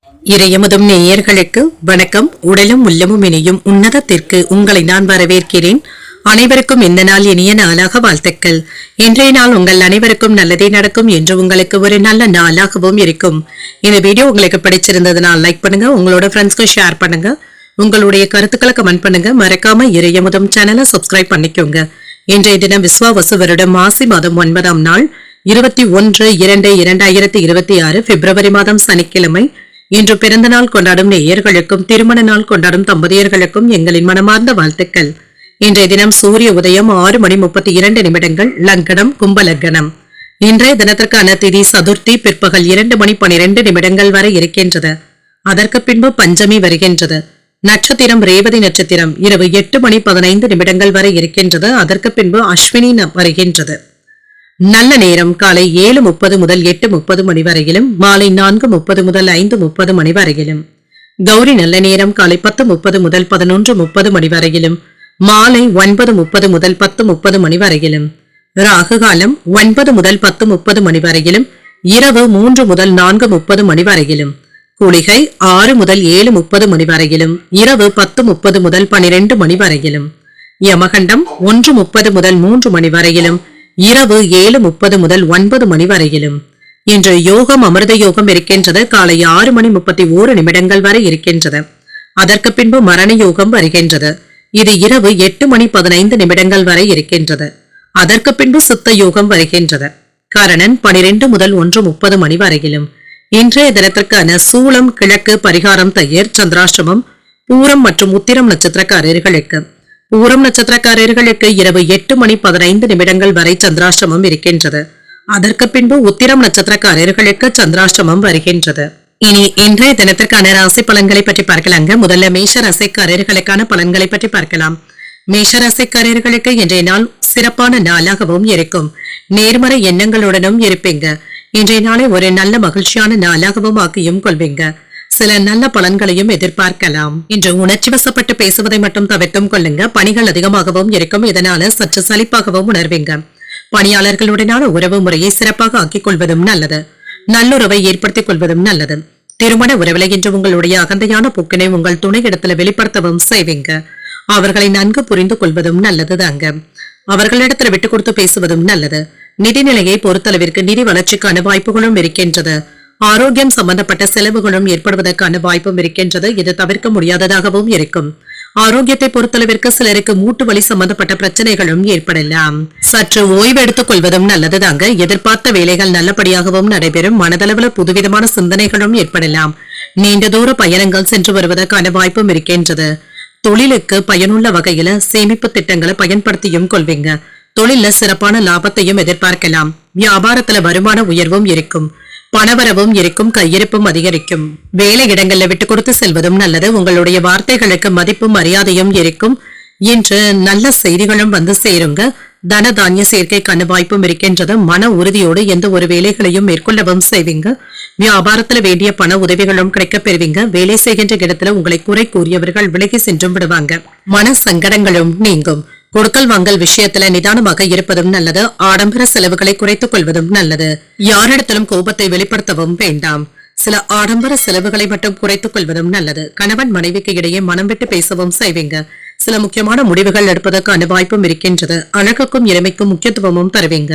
இறையமுதும் நேயர்களுக்கு வணக்கம். உடலும் உள்ளமும் இணையும் உன்னதத்திற்கு உங்களை நான் வரவேற்கிறேன். அனைவருக்கும் இந்த நாள் இனிய நாளாக வாழ்த்துக்கள். இன்றைய நாள் உங்கள் அனைவருக்கும் நல்லதே நடக்கும் என்று உங்களுக்கு ஒரு நல்ல நாளாகவும் இருக்கும். இந்த வீடியோ உங்களுக்கு பிடிச்சிருந்ததுனால் லைக் பண்ணுங்க, உங்களோட ஃப்ரெண்ட்ஸ்க்கு ஷேர் பண்ணுங்க, உங்களுடைய கருத்துக்களை கமெண்ட் பண்ணுங்க. மறக்காம இறையமுதும் சேனலை சப்ஸ்கிரைப் பண்ணிக்கோங்க. இன்றைய தினம் விஸ்வாவசு வருடம் மாசி மாதம் 9ஆம் நாள் 21/2/2026 பிப்ரவரி மாதம் சனிக்கிழமை. இன்று பிறந்த நாள் கொண்டாடும் நேயர்களுக்கும் திருமண நாள் கொண்டாடும் தம்பதியர்களுக்கும் எங்களின் மனமார்ந்த வாழ்த்துக்கள். இன்றைய தினம் சூரிய உதயம் 6:32 லக்னம் கும்பலக்னம். இன்றைய தினத்திற்கான திதி சதுர்த்தி பிற்பகல் 2:12 வரை இருக்கின்றது. அதற்கு பின்பு பஞ்சமி வருகின்றது. நட்சத்திரம் ரேவதி நட்சத்திரம் இரவு 8:15 வரை இருக்கின்றது. அதற்கு பின்பு அஸ்வினி வருகின்றது. நல்ல நேரம் காலை 7:30 முதல் 8:30 மணி வரையிலும், மாலை 4:30 முதல் 5:30 மணி வரையிலும். கௌரி நல்ல நேரம் காலை 10:30 முதல் 11:30 மணி வரையிலும், மாலை 9:30 முதல் 10:30 மணி வரையிலும். ராகு காலம் 9 முதல் 10:30 மணி வரையிலும், இரவு 3 முதல் 4:30 மணி வரையிலும். குளிகை 6 முதல் 7:30 மணி வரையிலும், இரவு 10:30 முதல் 12 மணி வரையிலும். யமகண்டம் 1:30 முதல் 3 மணி வரையிலும், இரவு 7:30 முதல் 9 மணி வரையிலும். இன்று யோகம் அமிர்த யோகம் இருக்கின்றது. காலை 6:31 வரை இருக்கின்றது. அதற்கு பின்பு மரண யோகம் வருகின்றது. இது இரவு 8:15 வரை இருக்கின்றது. அதற்கு பின்பு சித்த யோகம் வருகின்றது. கரணன் 12 முதல் 1:30 மணி வரையிலும். இன்றைய தினத்திற்கான சூலம் கிழக்கு பரிகாரம் தயிர் சந்திராஷ்டமம் பூரம் மற்றும் உத்திரம் நட்சத்திரக்காரர்களுக்கு. பூரம் நட்சத்திரக்காரர்களுக்கு இரவு 8:15 வரை சந்திராஷ்டமம் இருக்கின்றது. அதற்கு பின்பு உத்திரம் நட்சத்திரக்காரர்களுக்கு சந்திராஷ்டமம் வருகின்றது. இனி இன்றைய தினத்திற்கான ராசி பலன்களை பற்றி பார்க்கலாங்க. முதல்ல மேஷ ராசிக்காரர்களுக்கான பலன்களை பற்றி பார்க்கலாம். மேஷ ராசிக்காரர்களுக்கு இன்றைய நாள் சிறப்பான நாளாகவும் இருக்கும். நேர்மறை எண்ணங்களுடனும் இருப்பீங்க. இன்றைய நாளை ஒரு நல்ல மகிழ்ச்சியான நாளாகவும் ஆக்கியும் கொள்வீங்க. சில நல்ல பலன்களையும் எதிர்பார்க்கலாம். இன்று உணர்ச்சி வசப்பட்டு பேசுவதை மட்டும் தவிர்த்தும் கொள்ளுங்க. பணிகள் அதிகமாகவும் இருக்கும். இதனால சற்று சலிப்பாகவும் உணர்வீங்க. பணியாளர்களுடனான உறவு முறையை சிறப்பாக ஆக்கிக் கொள்வதும் நல்லது. நல்லுறவை ஏற்படுத்திக் கொள்வதும் நல்லது. திருமண உறவில இன்று உங்களுடைய அகந்தையான போக்கினை உங்கள் துணையிடத்துல வெளிப்படுத்தவும் செய்வீங்க. அவர்களை நன்கு புரிந்து கொள்வதும் நல்லது தாங்க. அவர்களிடத்துல விட்டு கொடுத்து பேசுவதும் நல்லது. நிதிநிலையை பொறுத்தளவிற்கு நிதி வளர்ச்சிக்கான வாய்ப்புகளும் இருக்கின்றது. ஆரோக்கியம் சம்பந்தப்பட்ட செலவுகளும் ஏற்படுவதற்கான வாய்ப்பும் இருக்கின்றது. இது தவிர்க்க முடியாததாகவும் இருக்கும். ஆரோக்கியத்தை பொறுத்தளவிற்கு சிலருக்கு மூட்டு வலி சம்பந்தப்பட்ட பிரச்சனைகளும் ஏற்படலாம். சற்று ஓய்வு எடுத்துக் கொள்வதும் நல்லது தாங்க. எதிர்பார்த்த வேலைகள் நல்லபடியாகவும் நடைபெறும். மனதளவுல புதுவிதமான சிந்தனைகளும் ஏற்படலாம். நீண்ட தூர பயணங்கள் சென்று வருவதற்கான வாய்ப்பும் இருக்கின்றது. தொழிலுக்கு பயனுள்ள வகையில சேமிப்பு திட்டங்களை பயன்படுத்தியும் கொள்வீங்க. தொழில சிறப்பான லாபத்தையும் எதிர்பார்க்கலாம். வியாபாரத்துல வருமான உயர்வும் இருக்கும். பணவரவும் இருக்கும். கையிருப்பும் அதிகரிக்கும். வேலை இடங்கள்ல விட்டு கொடுத்து செல்வதும் நல்லது. உங்களுடைய வார்த்தைகளுக்கு மதிப்பும் மரியாதையும் இருக்கும். இன்று நல்ல செய்திகளும் வந்து சேருங்க. தன தானிய சேர்க்கைக்கான வாய்ப்பும் இருக்கின்றது. மன உறுதியோடு எந்த ஒரு வேலைகளையும் மேற்கொள்ளவும் செய்வீங்க. வியாபாரத்துல வேண்டிய பண உதவிகளும் கிடைக்கப் பெறுவீங்க. வேலை செய்கின்ற இடத்துல உங்களை குறை கூறியவர்கள் விலகி சென்றும் விடுவாங்க. மன சங்கடங்களும் நீங்கும். கொடுக்கல் வாங்கல் விஷயத்துல நிதானமாக இருப்பதும் நல்லது. ஆடம்பர செலவுகளை குறைத்துக் கொள்வதும் நல்லது. யாரிடத்திலும் கோபத்தை வெளிப்படுத்தவும் வேண்டாம். சில ஆடம்பர செலவுகளை மட்டும் குறைத்துக் கொள்வதும் நல்லது. கணவன் மனைவிக்கு இடையே மனம் விட்டு பேசவும் செய்வீங்க. சில முக்கியமான முடிவுகள் எடுப்பதற்கான வாய்ப்பும் இருக்கின்றது. அழகுக்கும் இளமைக்கும் முக்கியத்துவமும் தருவீங்க.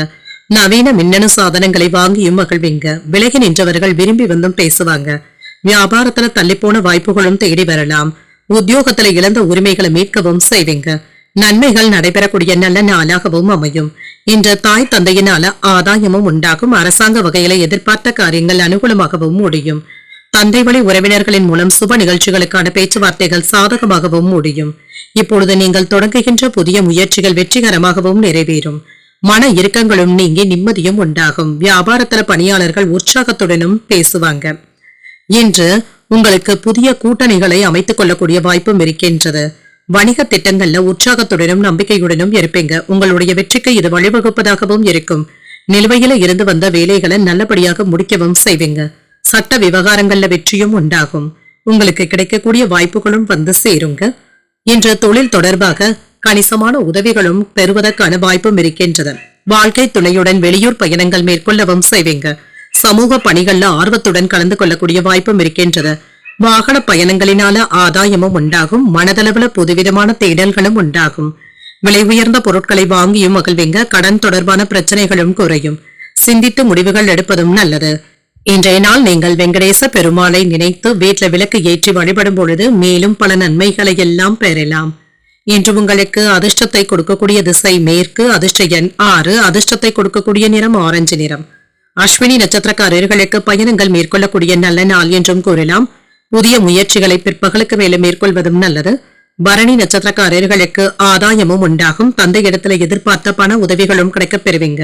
நவீன மின்னணு சாதனங்களை வாங்கியும் மகிழ்வீங்க. விலகி நின்றவர்கள் விரும்பி வந்தும் பேசுவாங்க. வியாபாரத்துல தள்ளிப்போன வாய்ப்புகளும் தேடி வரலாம். உத்தியோகத்துல இழந்த உரிமைகளை மீட்கவும் செய்வீங்க. நன்மைகள் நடைபெறக்கூடிய நல்ல நாளாகவும் அமையும். இன்று தாய் தந்தையினால ஆதாயமும் உண்டாகும். அரசாங்க வகையில எதிர்பார்த்த காரியங்கள் அனுகூலமாகவும் முடியும். தந்தை வழி உறவினர்களின் மூலம் சுப நிகழ்ச்சிகளுக்கான பேச்சுவார்த்தைகள் சாதகமாகவும் முடியும். இப்பொழுது நீங்கள் தொடங்குகின்ற புதிய முயற்சிகள் வெற்றிகரமாகவும் நிறைவேறும். மன இறுக்கங்களும் நீங்கி நிம்மதியும் உண்டாகும். வியாபாரத்துல பணியாளர்கள் உற்சாகத்துடனும் பேசுவாங்க. இன்று உங்களுக்கு புதிய கூட்டணிகளை அமைத்துக் கொள்ளக்கூடிய வாய்ப்பும் இருக்கின்றது. வணிக திட்டங்கள்ல உற்சாகத்துடனும் நம்பிக்கையுடனும் இருப்பீங்க. உங்களுடைய வெற்றிக்கு இது வழிவகுப்பதாகவும் இருக்கும். நிலுவையில இருந்து வந்த வேலைகளை நல்லபடியாக முடிக்கவும் செய்வீங்க. சட்ட விவகாரங்கள்ல வெற்றியும் உண்டாகும். உங்களுக்கு கிடைக்கக்கூடிய வாய்ப்புகளும் வந்து சேருங்க. இன்று தொழில் தொடர்பாக கணிசமான உதவிகளும் பெறுவதற்கான வாய்ப்பும் இருக்கின்றது. வாழ்க்கை துணையுடன் வெளியூர் பயணங்கள் மேற்கொள்ளவும் செய்வீங்க. சமூக பணிகள்ல ஆர்வத்துடன் கலந்து கொள்ளக்கூடிய வாய்ப்பும் இருக்கின்றது. வாகன பயணங்களினால ஆதாயமும் உண்டாகும். மனதளவுல புதுவிதமான தேடல்களும் உண்டாகும். விலை உயர்ந்த பொருட்களை வாங்கியும் மகிழ்வீங்க. கடன் தொடர்பான பிரச்சனைகளும் குறையும். சிந்தித்து முடிவுகள் எடுப்பதும் நல்லது. இன்றைய நாள் நீங்கள் வெங்கடேச பெருமாளை நினைத்து வீட்டுல விளக்கு ஏற்றி வழிபடும் பொழுது மேலும் பல நன்மைகளை எல்லாம் பெறலாம். இன்று உங்களுக்கு அதிர்ஷ்டத்தை கொடுக்கக்கூடிய திசை மேற்கு. அதிர்ஷ்ட எண் 6. அதிர்ஷ்டத்தை கொடுக்கக்கூடிய நிறம் ஆரஞ்சு நிறம். அஸ்வினி நட்சத்திரக்காரர்களுக்கு பயணங்கள் மேற்கொள்ளக்கூடிய நல்ல நாள் என்றும் கூறலாம். புதிய முயற்சிகளை பிற்பகலுக்கு மேல மேற்கொள்வதும் நல்லது. பரணி நட்சத்திரக்காரர்களுக்கு ஆதாயமும் உண்டாகும். தந்தை இடத்துல எதிர்பார்த்த பண உதவிகளும் கிடைக்கப் பெறுவீங்க.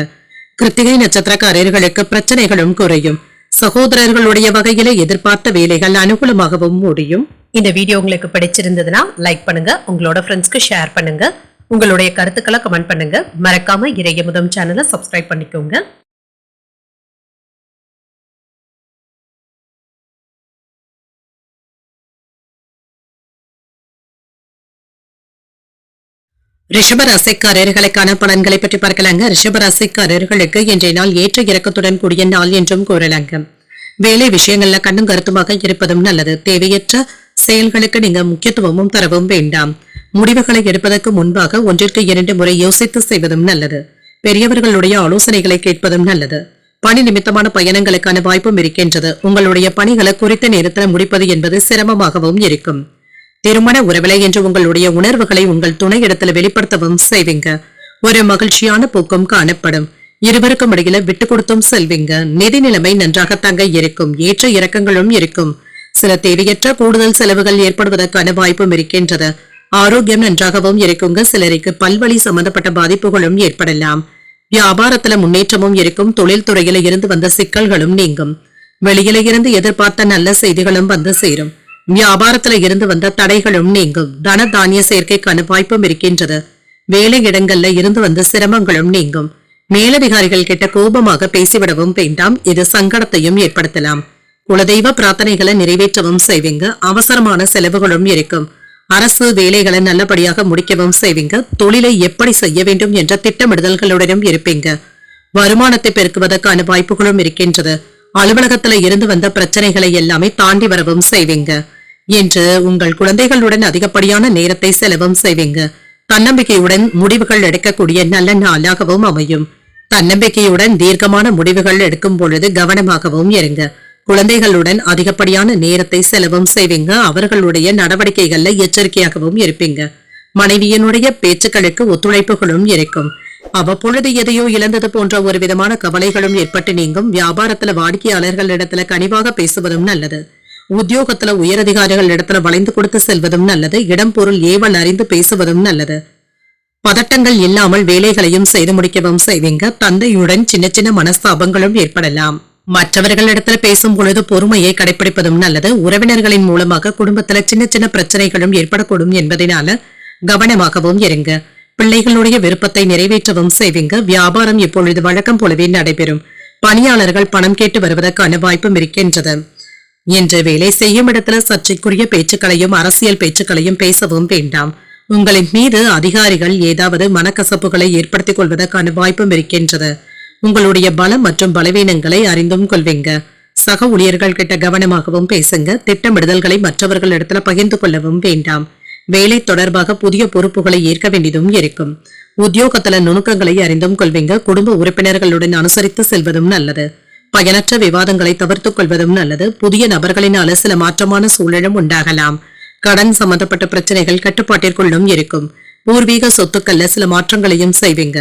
கிருத்திகை நட்சத்திரக்காரர்களுக்கு பிரச்சனைகளும் குறையும். சகோதரர்களுடைய வகையில எதிர்பார்த்த வேலைகள் அனுகூலமாகவும் முடியும். இந்த வீடியோ உங்களுக்கு பிடிச்சிருந்ததுன்னா லைக் பண்ணுங்க, உங்களோட ஃப்ரெண்ட்ஸ்க்கு ஷேர் பண்ணுங்க, உங்களுடைய கருத்துக்களை கமெண்ட் பண்ணுங்க. மறக்காம இறையமுதம் சேனலை சப்ஸ்கிரைப் பண்ணிக்கோங்க. ரிஷபராசிக்காரர்களுக்கான பலன்களை பற்றி பார்க்கலாங்க. ரிஷபராசிக்காரர்களுக்கு இன்றைய நாள் ஏற்ற இறக்கத்துடன் கூடிய நாள் என்றும் கூறலாங்க. வேலை விஷயங்கள்ல கண்ணும் கருத்துமாக இருப்பதும் நல்லது. தேவையற்ற செயல்களுக்கு நீங்க முக்கியத்துவமும் தரவும் வேண்டாம். முடிவுகளை எடுப்பதற்கு முன்பாக 1-2 முறை யோசித்து செய்வதும் நல்லது. பெரியவர்களுடைய ஆலோசனைகளை கேட்பதும் நல்லது. பணி நிமித்தமான பயணங்களுக்கான வாய்ப்பும் இருக்கின்றது. உங்களுடைய பணிகளை குறித்த நேரத்தில் முடிப்பது என்பது சிரமமாகவும் இருக்கும். திருமண உறவிலை என்று உங்களுடைய உணர்வுகளை உங்கள் துணை இடத்துல வெளிப்படுத்தவும் செய்வீங்க. ஒரு மகிழ்ச்சியான போக்கும் காணப்படும். இருவருக்கும் இடையில விட்டு கொடுத்தும் செல்வீங்க. நிதி நிலைமை நன்றாக தங்க இருக்கும். ஏற்ற இறக்கங்களும் இருக்கும். சில தேவையற்ற கூடுதல் செலவுகள் ஏற்படுவதற்கான வாய்ப்பும் இருக்கின்றது. ஆரோக்கியம் நன்றாகவும் இருக்குங்க. சிலருக்கு பல்வழி சம்பந்தப்பட்ட பாதிப்புகளும் ஏற்படலாம். வியாபாரத்துல முன்னேற்றமும் இருக்கும். தொழில் துறையில இருந்து வந்த சிக்கல்களும் நீங்கும். வெளியில இருந்து எதிர்பார்த்த நல்ல செய்திகளும் வந்து சேரும். வியாபாரத்துல இருந்து வந்த தடைகளும் நீங்கும். தன தானிய சேர்க்கைக்கான வாய்ப்பும் இருக்கின்றது. வேலை இடங்கள்ல இருந்து வந்த சிரமங்களும் நீங்கும். மேலதிகாரிகள் கிட்ட கோபமாக பேசிவிடவும் வேண்டாம். இது சங்கடத்தையும் ஏற்படுத்தலாம். குலதெய்வ பிரார்த்தனைகளை நிறைவேற்றவும் செய்வீங்க. அவசரமான செலவுகளும் இருக்கும். அரசு வேலைகளை நல்லபடியாக முடிக்கவும் செய்வீங்க. தொழிலை எப்படி செய்ய வேண்டும் என்ற திட்டமிடுதல்களுடனும் இருப்பீங்க. வருமானத்தை பெருக்குவதற்கான வாய்ப்புகளும் இருக்கின்றது. அலுவலகத்துல இருந்து வந்த பிரச்சனைகளை எல்லாமே தாண்டி வரவும் செய்வீங்க. என்று உங்கள் குழந்தைகளுடன் அதிகப்படியான நேரத்தை செலவும் செய்வீங்க. தன்னம்பிக்கையுடன் முடிவுகள் எடுக்கக்கூடிய நல்ல நாளாகவும் அமையும். தன்னம்பிக்கையுடன் தீர்க்கமான முடிவுகள் எடுக்கும் பொழுது கவனமாகவும் இருங்க. குழந்தைகளுடன் அதிகப்படியான நேரத்தை செலவும் செய்வீங்க. அவர்களுடைய நடவடிக்கைகள்ல எச்சரிக்கையாகவும் இருப்பீங்க. மனைவியினுடைய பேச்சுக்களுக்கு ஒத்துழைப்புகளும் இருக்கும். அவ்வப்பொழுது எதையோ இழந்தது போன்ற ஒரு விதமான கவலைகளும் ஏற்பட்டு நீங்கும். வியாபாரத்துல வாடிக்கையாளர்கள் இடத்துல கனிவாக பேசுவதும் நல்லது. உத்தியோகத்துல உயரதிகாரிகள் இடத்துல வளைந்து கொடுத்து செல்வதும் நல்லது. இடம் பொருள் ஏவல் அறிந்து பேசுவதும் நல்லது. பதட்டங்கள் இல்லாமல் வேலைகளையும் செய்து முடிக்கவும் செய்வீங்க. தந்தையுடன் சின்ன சின்ன மனஸ்தாபங்களும் ஏற்படலாம். மற்றவர்களிடத்துல பேசும் பொழுது பொறுமையை கடைபிடிப்பதும் நல்லது. உறவினர்களின் மூலமாக குடும்பத்துல சின்ன சின்ன பிரச்சனைகளும் ஏற்படக்கூடும் என்பதனால கவனமாகவும் இருங்க. பிள்ளைகளுடைய விருப்பத்தை நிறைவேற்றவும் செய்வீங்க. வியாபாரம் இப்பொழுது வழக்கம் போலவே நடைபெறும். பணியாளர்கள் பணம் கேட்டு வருவதற்கான வாய்ப்பும் இருக்கின்றது. இன்று வேலை செய்யும் இடத்துல சர்ச்சைக்குரிய பேச்சுக்களையும் அரசியல் பேச்சுக்களையும் பேசவும் வேண்டாம். உங்களின் மீது அதிகாரிகள் ஏதாவது மனக்கசப்புகளை ஏற்படுத்திக் கொள்வதற்கான வாய்ப்பும் இருக்கின்றது. உங்களுடைய பலம் மற்றும் பலவீனங்களை அறிந்தும் கொள்வீங்க. சக ஊழியர்கள் கிட்ட கவனமாகவும் பேசுங்க. திட்டமிடுதல்களை மற்றவர்கள் இடத்துல பகிர்ந்து கொள்ளவும் வேண்டாம். வேலை தொடர்பாக புதிய பொறுப்புகளை ஏற்க வேண்டியதும் இருக்கும். உத்தியோகத்துல நுணுக்கங்களை அறிந்தும் கொள்வீங்க. குடும்ப உறுப்பினர்களுடன் அனுசரித்து செல்வதும் நல்லது. பயனற்ற விவாதங்களை தவிர்த்துக் கொள்வதும் நல்லது. புதிய நபர்களினால சில மாற்றமான சூழலும் உண்டாகலாம். கடன் சம்பந்தப்பட்ட பிரச்சனைகள் கட்டுப்பாட்டிற்குள்ளும் இருக்கும். பூர்வீக சொத்துக்கள்ல சில மாற்றங்களையும் செய்வீங்க.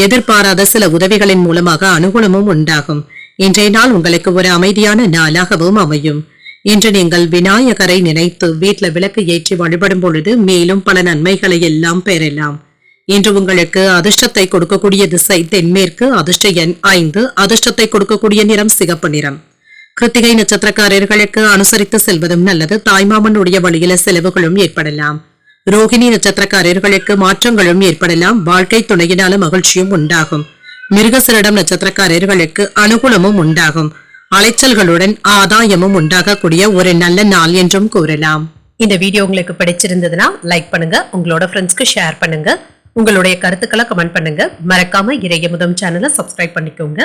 எதிர்பாராத சில உதவிகளின் மூலமாக அனுகூலமும் உண்டாகும். இன்றைய நாள் உங்களுக்கு ஒரு அமைதியான நாளாகவும் அமையும். இன்று நீங்கள் விநாயகரை நினைத்து வீட்டுல விளக்கு ஏற்றி வழிபடும் பொழுது மேலும் பல நன்மைகளை எல்லாம் பெறலாம். இன்று உங்களுக்கு அதிர்ஷ்டத்தை கொடுக்கக்கூடிய திசை தென்மேற்கு. அதிர்ஷ்ட எண் 5. அதிர்ஷ்டத்தை கொடுக்கக்கூடிய நிறம் சிகப்பு நிறம். கிருத்திகை நட்சத்திரக்காரர்களுக்கு அனுசரித்து செல்வதும் நல்லது. தாய்மாமனுடைய வழியில செலவுகளும் ஏற்படலாம். ரோகிணி நட்சத்திரக்காரர்களுக்கு மாற்றங்களும் ஏற்படலாம். வாழ்க்கை துணையினால மகிழ்ச்சியும் உண்டாகும். மிருகசிரிடம் நட்சத்திரக்காரர்களுக்கு அனுகூலமும் உண்டாகும். அலைச்சல்களுடன் ஆதாயமும் உண்டாகக்கூடிய ஒரு நல்ல நாள் என்றும் கூறலாம். இந்த வீடியோ உங்களுக்கு பிடிச்சிருந்ததுன்னா லைக் பண்ணுங்க, உங்களோட ஃப்ரெண்ட்ஸ்க்கு ஷேர் பண்ணுங்க, உங்களுடைய கருத்துக்களை கமெண்ட் பண்ணுங்க. மறக்காம இறையமுதம் சேனலை சப்ஸ்கிரைப் பண்ணிக்கோங்க.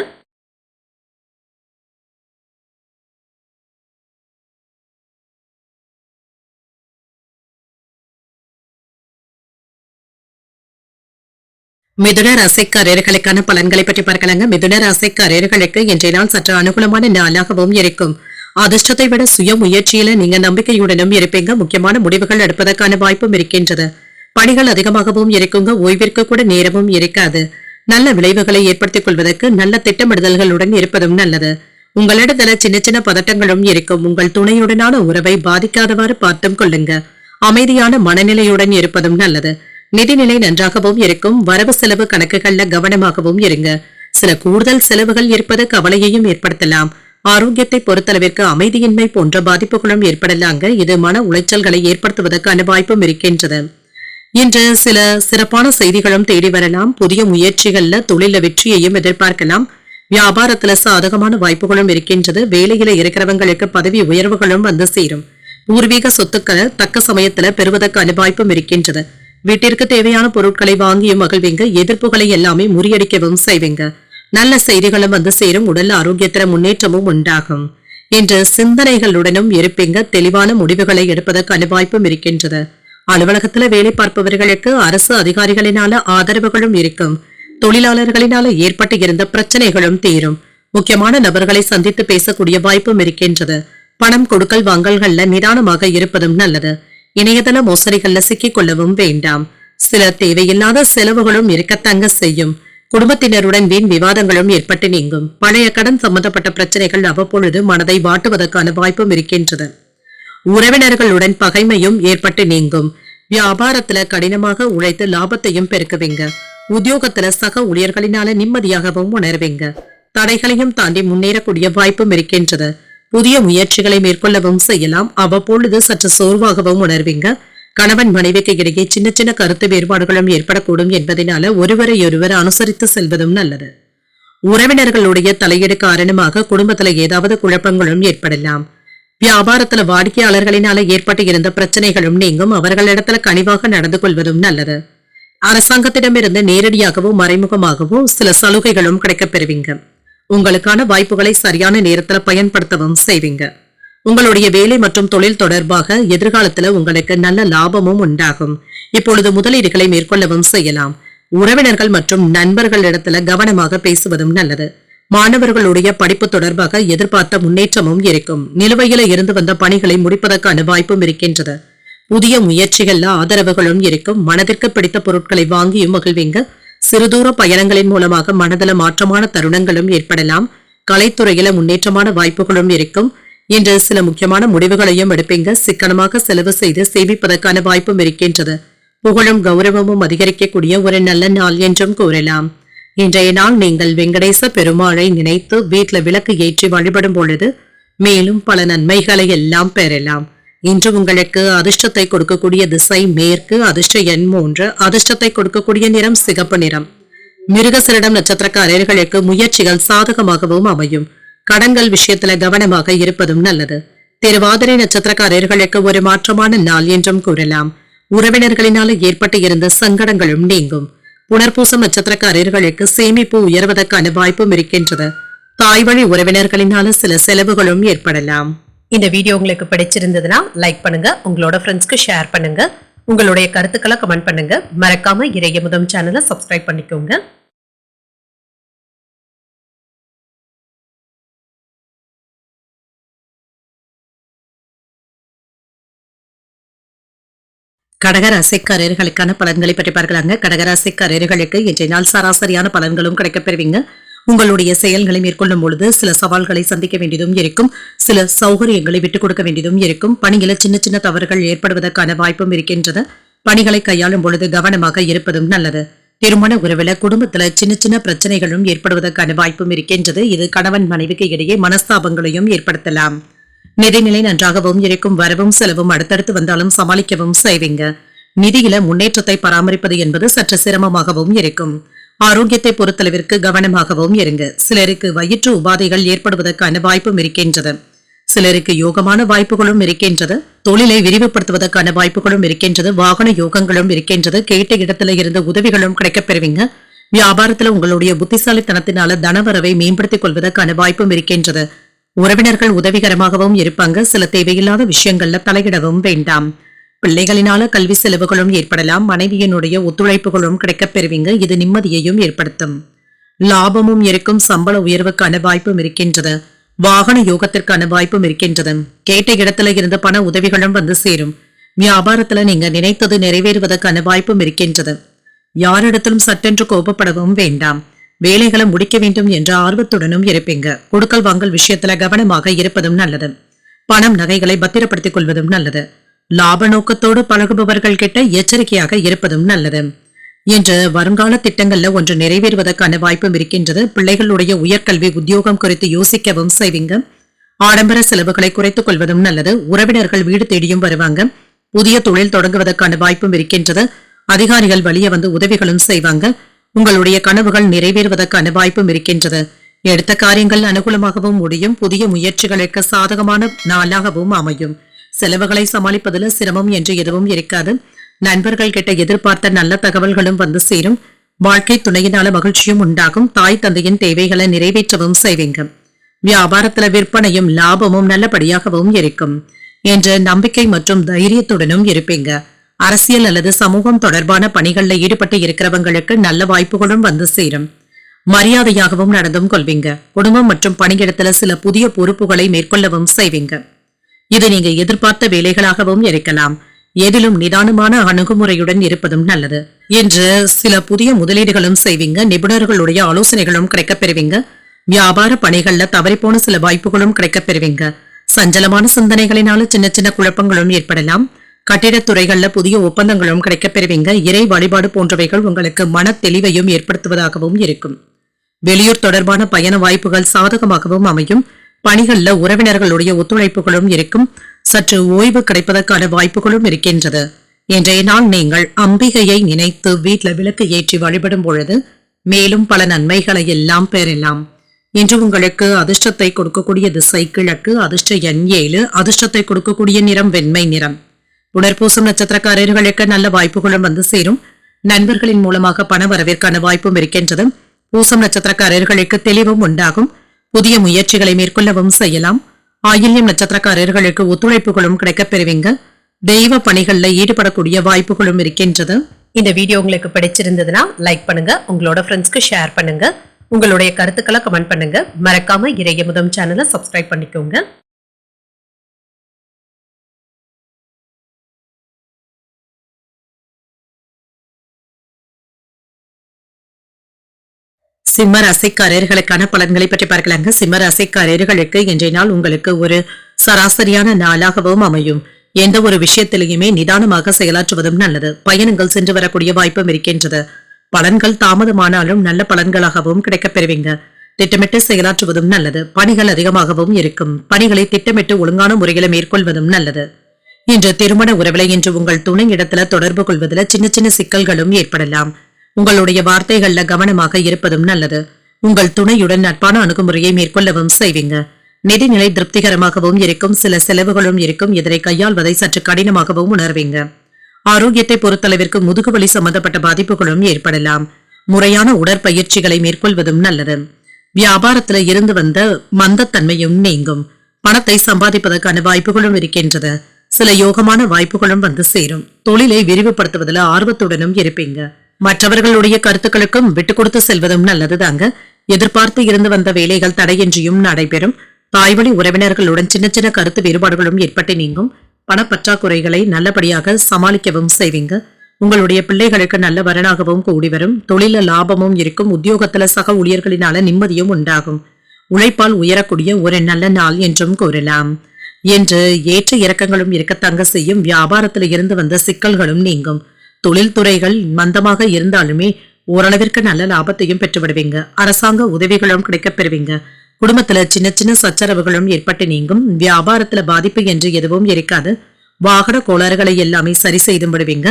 மிதுன ராசிக்காரர்களுக்கான பலன்களை பற்றி பார்க்கலாங்க. மிதுன ராசிக்காரர்களுக்கு இன்றைய நாள் சற்று அனுகூலமான நாளாகவும் இருக்கும். அதிர்ஷ்டத்தை விட சுய முயற்சியில நீங்க நம்பிக்கையுடனும் இருப்பீங்க. முக்கியமான முடிவுகள் எடுப்பதற்கான வாய்ப்பும் இருக்கின்றது. பணிகள் அதிகமாகவும் இருக்குங்க. ஓய்விற்கு கூட நேரமும் இருக்காது. நல்ல விளைவுகளை ஏற்படுத்திக் கொள்வதற்கு நல்ல திட்டமிடுதல்களுடன் இருப்பதும் நல்லது. உங்களிடத்துல சின்ன சின்ன பதட்டங்களும் இருக்கும். உங்கள் துணையுடனான உறவை பாதிக்காதவாறு பார்த்தும் கொள்ளுங்க. அமைதியான மனநிலையுடன் இருப்பதும் நல்லது. நிதிநிலை நன்றாகவும் இருக்கும். வரவு செலவு கணக்குகள்ல கவனமாகவும் இருங்க. சில கூடுதல் செலவுகள் இருப்பது கவலையையும் ஏற்படுத்தலாம். ஆரோக்கியத்தை பொறுத்தளவிற்கு அமைதியின்மை போன்ற பாதிப்புகளும் ஏற்படலாங்க. இது மன உளைச்சல்களை ஏற்படுத்துவதற்கான வாய்ப்பும் இருக்கின்றது. இன்று சில சிறப்பான செய்திகளும் தேடி வரலாம். புதிய முயற்சிகள்ல தொழில வெற்றியையும் எதிர்பார்க்கலாம். வியாபாரத்துல சாதகமான வாய்ப்புகளும் இருக்கின்றது. வேலையில இருக்கிறவங்களுக்கு பதவி உயர்வுகளும் வந்து சேரும். பூர்வீக சொத்துக்களை தக்க சமயத்துல பெறுவதற்கான வாய்ப்பும் இருக்கின்றது. வீட்டிற்கு தேவையான பொருட்களை வாங்கியும் மகிழ்வீங்க. எதிர்ப்புகளை எல்லாமே முறியடிக்கவும் செய்வீங்க. நல்ல செய்திகளும் வந்து சேரும். உடல் ஆரோக்கியத்தில முன்னேற்றமும் உண்டாகும். இன்று சிந்தனைகளுடனும் இருப்பீங்க. தெளிவான முடிவுகளை எடுப்பதற்கான வாய்ப்பும் இருக்கின்றது. அலுவலகத்துல வேலை பார்ப்பவர்களுக்கு அரசு அதிகாரிகளினால ஆதரவுகளும் இருக்கும். தொழிலாளர்களினால ஏற்பட்டு இருந்த பிரச்சனைகளும் தீரும். முக்கியமான நபர்களை சந்தித்து பேசக்கூடிய வாய்ப்பும் இருக்கின்றது. பணம் கொடுக்கல் வாங்கல்கள்ல நிதானமாக இருப்பதும் நல்லது. இணையதள மோசடிகள்ல சிக்கிக் கொள்ளவும் வேண்டாம். சில தேவையில்லாத செலவுகளும் இருக்கத்தங்க செய்யும். குடும்பத்தினருடன் வீண் விவாதங்களும் ஏற்பட்டு நீங்கும். பழைய கடன் சம்பந்தப்பட்ட பிரச்சனைகள் அவ்வப்பொழுது மனதை வாட்டுவதற்கான வாய்ப்பும் இருக்கின்றது. உறவினர்களுடன் பகைமையும் ஏற்பட்டு நீங்கும். வியாபாரத்துல கடினமாக உழைத்து லாபத்தையும் பெருக்குவீங்க. உத்தியோகத்துல சக ஊழியர்களினால நிம்மதியாகவும் உணர்வீங்க. தடைகளையும் தாண்டி முன்னேறக்கூடிய வாய்ப்பும் இருக்கின்றது. புதிய முயற்சிகளை மேற்கொள்ளவும் செய்யலாம். அவ்வப்பொழுது சற்று சோர்வாகவும் உணர்வீங்க. கணவன் மனைவிக்கு இடையே சின்ன சின்ன கருத்து வேறுபாடுகளும் ஏற்படக்கூடும் என்பதனால ஒருவரையொருவர் அனுசரித்து செல்வதும் நல்லது. உறவினர்களுடைய தலையீடு காரணமாக குடும்பத்துல ஏதாவது குழப்பங்களும் ஏற்படலாம். வியாபாரத்துல வாடிக்கையாளர்களினால ஏற்பட்டு இருந்த பிரச்சனைகளும் நீங்கும். அவர்களிடத்துல கனிவாக நடந்து கொள்வதும் நல்லது. அரசாங்கத்திடமிருந்து நேரடியாகவோ மறைமுகமாகவோ சில சலுகைகளும் கிடைக்கப் பெறுவீங்க. உங்களுக்கான வாய்ப்புகளை சரியான நேரத்துல பயன்படுத்தவும் செய்வீங்க. உங்களுடைய வேலை மற்றும் தொழில் தொடர்பாக எதிர்காலத்துல உங்களுக்கு நல்ல லாபமும் உண்டாகும். இப்பொழுது முதலீடுகளை மேற்கொள்ளவும் செய்யலாம். உறவினர்கள் மற்றும் நண்பர்களிடத்துல கவனமாக பேசுவதும் நல்லது. மாணவர்களுடைய படிப்பு தொடர்பாக எதிர்பார்த்த முன்னேற்றமும் இருக்கும். நிலுவையில இருந்து வந்த பணிகளை முடிப்பதற்கான வாய்ப்பும் இருக்கின்றது. புதிய முயற்சிகள்ல ஆதரவுகளும் இருக்கும். மனதிற்கு பிடித்த பொருட்களை வாங்கியும் மகிழ்வீங்க. சிறுதூர பயணங்களின் மூலமாக மனதள மாற்றமான தருணங்களும் ஏற்படலாம். கலைத்துறையில முன்னேற்றமான வாய்ப்புகளும் இருக்கும். இன்று சில முக்கியமான முடிவுகளையும் எடுப்பீங்க. சிக்கனமாக செலவு செய்து சேமிப்பதற்கான வாய்ப்பும் இருக்கின்றது. புகழும் கௌரவமும் அதிகரிக்கக்கூடிய ஒரு நல்ல நாள் என்றும் கூறலாம். இன்றைய நாள் நீங்கள் வெங்கடேச பெருமாளை நினைத்து வீட்டில் விளக்கு ஏற்றி வழிபடும் பொழுது மேலும் பல நன்மைகளை எல்லாம் பெறலாம். இன்று உங்களுக்கு அதிர்ஷ்டத்தை கொடுக்கக்கூடிய திசை மேற்கு. அதிர்ஷ்ட எண் 3. அதிர்ஷ்டத்தை கொடுக்கக்கூடிய நிறம் சிகப்பு நிறம். மிருகசரிடம் நட்சத்திரக்காரர்களுக்கு முயற்சிகள் சாதகமாகவும் அமையும். கடன்கள் விஷயத்துல கவனமாக இருப்பதும் நல்லது. திருவாதிரை நட்சத்திரக்காரர்களுக்கு ஒரு மாற்றமான நாள் என்றும் கூறலாம். உறவினர்களினால ஏற்பட்டு இருந்த சங்கடங்களும் நீங்கும். புனர்பூசம் நட்சத்திரக்காரர்களுக்கு சேமிப்பு உயர்வதற்கான வாய்ப்பும் இருக்கின்றது. தாய் வழி உறவினர்களினால சில செலவுகளும் ஏற்படலாம். இந்த வீடியோ உங்களுக்கு பிடிச்சிருந்ததுன்னா லைக் பண்ணுங்க. உங்களோட ஃப்ரெண்ட்ஸ்க்கு ஷேர் பண்ணுங்க. உங்களுடைய கருத்துக்களை கமெண்ட் பண்ணுங்க. மறக்காம இறையமுதம் சேனலை சப்ஸ்கிரைப் பண்ணிக்கோங்க. கடகராசிக்காரர்களுக்கான பலன்களை பற்றி பார்க்கலாங்க. கடகராசிக்காரர்களுக்கு இன்றைய நாள் சராசரியான பலன்களும் கிடைக்கப் பெறுவீங்க. உங்களுடைய செயல்களை மேற்கொள்ளும் பொழுது சில சவால்களை சந்திக்க வேண்டியதும் இருக்கும். சில சௌகரியங்களை விட்டுக் கொடுக்க வேண்டியதும் இருக்கும். பணிகளை சின்ன சின்ன தவறுகள் ஏற்படுவதற்கான வாய்ப்பும் இருக்கின்றது. பணிகளை கையாளும் பொழுது கவனமாக இருப்பதும் நல்லது. திருமண உறவுல குடும்பத்துல சின்ன சின்ன பிரச்சனைகளும் ஏற்படுவதற்கான வாய்ப்பும் இருக்கின்றது. இது கணவன் மனைவிக்கு இடையே மனஸ்தாபங்களையும் ஏற்படுத்தலாம். நிதிநிலை நன்றாகவும் இருக்கும். வரவும் செலவும் அடுத்தடுத்து வந்தாலும் சமாளிக்கவும் செய்வீங்க. நிதியில முன்னேற்றத்தை பராமரிப்பது என்பது சற்று சிரமமாகவும் இருக்கும். ஆரோக்கியத்தை பொறுத்தளவிற்கு கவனமாகவும் இருங்க. சிலருக்கு வயிற்று உபாதைகள் ஏற்படுவதற்கான வாய்ப்பும் இருக்கின்றது. சிலருக்கு யோகமான வாய்ப்புகளும் இருக்கின்றது. தொழிலை விரிவுபடுத்துவதற்கான வாய்ப்புகளும் இருக்கின்றது. வாகன யோகங்களும் இருக்கின்றது. கேட்ட இடத்துல இருந்து உதவிகளும் கிடைக்கப் பெறுவீங்க. வியாபாரத்துல உங்களுடைய புத்திசாலித்தனத்தினால தனவரவை மேம்படுத்திக் கொள்வதற்கான வாய்ப்பும் இருக்கின்றது. உறவினர்கள் உதவிகரமாகவும் இருப்பாங்க. சில தேவையில்லாத விஷயங்கள்ல தலையிடவும் வேண்டாம். பிள்ளைகளினால கல்வி செலவுகளும் ஏற்படலாம். மனைவியினுடைய ஒத்துழைப்புகளும் கிடைக்கப் பெறுவீங்க. இது நிம்மதியையும் ஏற்படுத்தும். லாபமும் இருக்கும். சம்பள உயர்வுக்கான வாய்ப்பும் இருக்கின்றது. வாகன யோகத்திற்கான வாய்ப்பும் இருக்கின்றது. கேட்ட இடத்துல இருந்து பண உதவிகளும் வந்து சேரும். வியாபாரத்துல நீங்க நினைத்தது நிறைவேறுவதற்கான வாய்ப்பும் இருக்கின்றது. யாரிடத்திலும் சட்டென்று கோபப்படவும் வேண்டாம். வேலைகளை முடிக்க வேண்டும் என்ற ஆர்வத்துடனும் இருப்பீங்க. கொடுக்கல் வாங்கல் விஷயத்துல கவனமாக இருப்பதும் நல்லது. பணம் நகைகளை பத்திரப்படுத்திக் கொள்வதும் நல்லது. லாப நோக்கத்தோடு பழகுபவர்கள் கிட்ட எச்சரிக்கையாக இருப்பதும் நல்லது. என்று வருங்கால திட்டங்கள்ல ஒன்று நிறைவேறுவதற்கான வாய்ப்பும் இருக்கின்றது. பிள்ளைகளுடைய உயர்கல்வி உத்தியோகம் குறித்து யோசிக்கவும் செய்வீங்க. ஆடம்பர செலவுகளை குறைத்துக் கொள்வதும் நல்லது. உறவினர்கள் வீடு தேடியும் வருவாங்க. புதிய தொழில் தொடங்குவதற்கான வாய்ப்பும் இருக்கின்றது. அதிகாரிகள் வழிய வந்து உதவிகளும் செய்வாங்க. உங்களுடைய கனவுகள் நிறைவேறுவதற்கான வாய்ப்பும் இருக்கின்றது. எடுத்த காரியங்கள் அனுகூலமாகவும் முடியும். புதிய முயற்சிகளுக்கு சாதகமான நாளாகவும் அமையும். செலவுகளை சமாளிப்பதில் சிரமம் என்று எதுவும் இருக்காது. நண்பர்கள் கிட்ட எதிர்பார்த்த நல்ல தகவல்களும் வந்து சேரும். வாழ்க்கை துணையினால மகிழ்ச்சியும் உண்டாகும். தாய் தந்தையின் தேவைகளை நிறைவேற்றவும் செய்வீங்க. வியாபாரத்துல விற்பனையும் லாபமும் நல்லபடியாகவும் இருக்கும் என்ற நம்பிக்கை மற்றும் தைரியத்துடனும் இருப்பீங்க. அரசியல் அல்லது சமூகம் தொடர்பான பணிகள்ல ஈடுபட்டு இருக்கிறவங்களுக்கு நல்ல வாய்ப்புகளும் வந்து சேரும். மரியாதையாகவும் நடந்தும் கொள்வீங்க. குடும்பம் மற்றும் பணியிடத்துல சில புதிய பொறுப்புகளை மேற்கொள்ளவும் செய்வீங்க. இது நீங்க எதிர்பார்த்த வேலைகளாகவும் இருக்கலாம். எதிலும் நிதானமான அணுகுமுறையுடன் இருப்பதும் நல்லது. என்று சில புதிய முதலீடுகளும் செய்வீங்க. நிபுணர்களுடைய ஆலோசனைகளும் கிடைக்கப் பெறுவீங்க. வியாபார பணிகள்ல தவறிப்போன சில வாய்ப்புகளும் கிடைக்கப் பெறுவீங்க. சஞ்சலமான சிந்தனைகளினால சின்ன சின்ன குழப்பங்களும் ஏற்படலாம். கட்டிடத்துறைகள்ல புதிய ஒப்பந்தங்களும் கிடைக்கப் பெறுவீங்க. இறை வழிபாடு போன்றவைகள் உங்களுக்கு மன தெளிவையும் ஏற்படுத்துவதாகவும் இருக்கும். வெளியூர் தொடர்பான பயண வாய்ப்புகள் சாதகமாகவும் அமையும். பணிகள்ல உறவினர்களுடைய ஒத்துழைப்புகளும் இருக்கும். சற்று ஓய்வு கிடைப்பதற்கான வாய்ப்புகளும் இருக்கின்றது. இன்றைய நாள் நீங்கள் அம்பிகையை நினைத்து வீட்டில் விளக்கு ஏற்றி வழிபடும் பொழுது மேலும் பல நன்மைகளை எல்லாம் பெறலாம். இன்று உங்களுக்கு அதிர்ஷ்டத்தை கொடுக்கக்கூடிய திசை கிழக்கு. அதிர்ஷ்ட எண் 7. அதிர்ஷ்டத்தை கொடுக்கக்கூடிய நிறம் வெண்மை நிறம். புனர்பூசம் நட்சத்திரக்காரர்களுக்கு நல்ல வாய்ப்புகளும் வந்து சேரும். நண்பர்களின் மூலமாக பண வரவிற்கான வாய்ப்பும் இருக்கின்றது. பூசம் நட்சத்திரக்காரர்களுக்கு தெளிவும் உண்டாகும். புதிய முயற்சிகளை மேற்கொள்ளவும் செய்யலாம். ஆயில்யம் நட்சத்திரக்காரர்களுக்கு ஒத்துழைப்புகளும் கிடைக்கப் பெறுவீங்க. தெய்வ பணிகள்ல ஈடுபடக்கூடிய வாய்ப்புகளும் இருக்கின்றது. இந்த வீடியோ உங்களுக்கு பிடிச்சிருந்ததுன்னா லைக் பண்ணுங்க. உங்களோட ஃப்ரெண்ட்ஸ்க்கு ஷேர் பண்ணுங்க. உங்களுடைய கருத்துக்களை கமெண்ட் பண்ணுங்க. மறக்காம இறையமுதம் சேனலை சப்ஸ்கிரைப் பண்ணிக்கோங்க. சிம்ம ராசிக்காரர்களுக்கான பலன்களை பற்றி பார்க்கலாங்க. சிம்ம ராசிக்காரர்களுக்கு இன்றைய நாள் உங்களுக்கு ஒரு சராசரியான நாளாகவும் அமையும். எந்த ஒரு விஷயத்திலையுமே நிதானமாக செயலாற்றுவதும் நல்லது. பயணங்கள் சென்று வரக்கூடிய வாய்ப்பும் இருக்கின்றது. பலன்கள் தாமதமானாலும் நல்ல பலன்களாகவும் கிடைக்கப் பெறுவீங்க. திட்டமிட்டு செயலாற்றுவதும் நல்லது. பணிகள் அதிகமாகவும் இருக்கும். பணிகளை திட்டமிட்டு ஒழுங்கான முறையில மேற்கொள்வதும் நல்லது. இன்று திருமண உறவில இன்று உங்கள் துணை இடத்துல தொடர்பு கொள்வதில் சின்ன சின்ன சிக்கல்களும் ஏற்படலாம். உங்களுடைய வார்த்தைகள்ல கவனமாக இருப்பதும் நல்லது. உங்கள் துணையுடன் நட்பான அணுகுமுறையை மேற்கொள்ளவும் செய்வீங்க. நிதிநிலை திருப்திகரமாகவும் இருக்கும். சில செலவுகளும் இருக்கும். இதனை கையாள்வதை சற்று கடினமாகவும் உணர்வீங்க. ஆரோக்கியத்தை பொறுத்தளவிற்கு முதுகுவலி சம்பந்தப்பட்ட பாதிப்புகளும் ஏற்படலாம். முறையான உடற்பயிற்சிகளை மேற்கொள்வதும் நல்லது. வியாபாரத்துல இருந்து வந்த மந்தத்தன்மையும் நீங்கும். பணத்தை சம்பாதிப்பதற்கான வாய்ப்புகளும் இருக்கின்றது. சில யோகமான வாய்ப்புகளும் வந்து சேரும். தொழிலை விரிவுபடுத்துவதில் ஆர்வத்துடனும் இருப்பீங்க. மற்றவர்களுடைய கருத்துக்களுக்கும் விட்டுக் கொடுத்து செல்வதும் நல்லதுதாங்க. எதிர்பார்த்து இருந்து வந்த வேலைகள் தடையின்றியும் நடைபெறும். தாய்வழி உறவினர்களுடன் சின்ன சின்ன கருத்து வேறுபாடுகளும் ஏற்பட்டு நீங்கும். பணப்பற்றாக்குறைகளை நல்லபடியாக சமாளிக்கவும் செய்வீங்க. உங்களுடைய பிள்ளைகளுக்கு நல்ல வரனாகவும் கூடி வரும். தொழில லாபமும் இருக்கும். உத்தியோகத்துல சக ஊழியர்களினால நிம்மதியும் உண்டாகும். உழைப்பால் உயரக்கூடிய ஒரு நல்ல நாள் என்றும் கூறலாம். என்று ஏற்ற இறக்கங்களும் இருக்கத்தங்க செய்யும். வியாபாரத்துல இருந்து வந்த சிக்கல்களும் நீங்கும். தொழில்துறைகள் மந்தமாக இருந்தாலுமே ஓரளவிற்கு நல்ல லாபத்தையும் பெற்றுவிடுவீங்க. அரசாங்க உதவிகளும் கிடைக்கப் பெறுவீங்க. குடும்பத்துல சின்ன சின்ன சச்சரவுகளும் ஏற்பட்டு நீங்கும். வியாபாரத்துல பாதிப்பு என்று எதுவும் இருக்காது. வாகன கோளாறுகளை எல்லாமே சரி செய்து விடுவீங்க.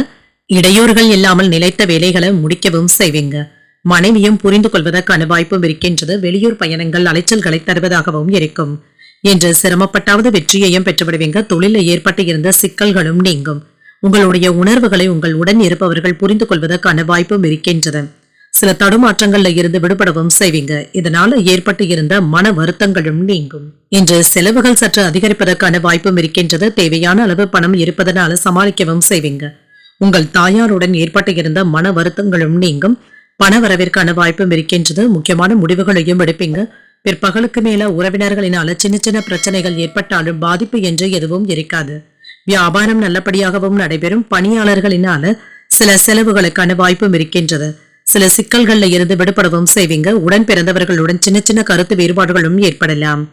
இடையூறுகள் இல்லாமல் நிலைத்த வேலைகளை முடிக்கவும் செய்வீங்க. மனைவியும் புரிந்து கொள்வதற்கான வாய்ப்பும் இருக்கின்றது. வெளியூர் பயணங்கள் அலைச்சல்களை தருவதாகவும் இருக்கும். என்று சிரமப்பட்டாவது வெற்றியையும் பெற்றுவிடுவீங்க. தொழிலில் ஏற்பட்டு இருந்த சிக்கல்களும் நீங்கும். உங்களுடைய உணர்வுகளை உங்கள் உடன் இருப்பவர்கள் புரிந்து கொள்வதற்கான வாய்ப்பும் இருக்கின்றது. சில தடுமாற்றங்கள்ல இருந்து விடுபடவும் செய்வீங்க. இதனால ஏற்பட்டு இருந்த மன வருத்தங்களும் நீங்கும். இன்று செலவுகள் சற்று அதிகரிப்பதற்கான வாய்ப்பும் இருக்கின்றது. தேவையான அளவு பணம் இருப்பதனால சமாளிக்கவும் செய்வீங்க. உங்கள் தாயாருடன் ஏற்பட்டு இருந்த மன வருத்தங்களும் நீங்கும். பண வரவிற்கான வாய்ப்பும் இருக்கின்றது. முக்கியமான முடிவுகளையும் எடுப்பீங்க. பிற்பகலுக்கு மேல உறவினர்களினால சின்ன சின்ன பிரச்சனைகள் ஏற்பட்டாலும் பாதிப்பு என்று எதுவும் இருக்காது. வியாபாரம் நல்லபடியாகவும் நடைபெறும். பணியாளர்களினால சில செலவுகளுக்கான வாய்ப்பும் இருக்கின்றது. சில சிக்கல்கள்ல இருந்து விடுபடவும் செய்வீங்க. உடன் பிறந்தவர்களுடன் சின்ன சின்ன கருத்து வேறுபாடுகளும் ஏற்படலாம்.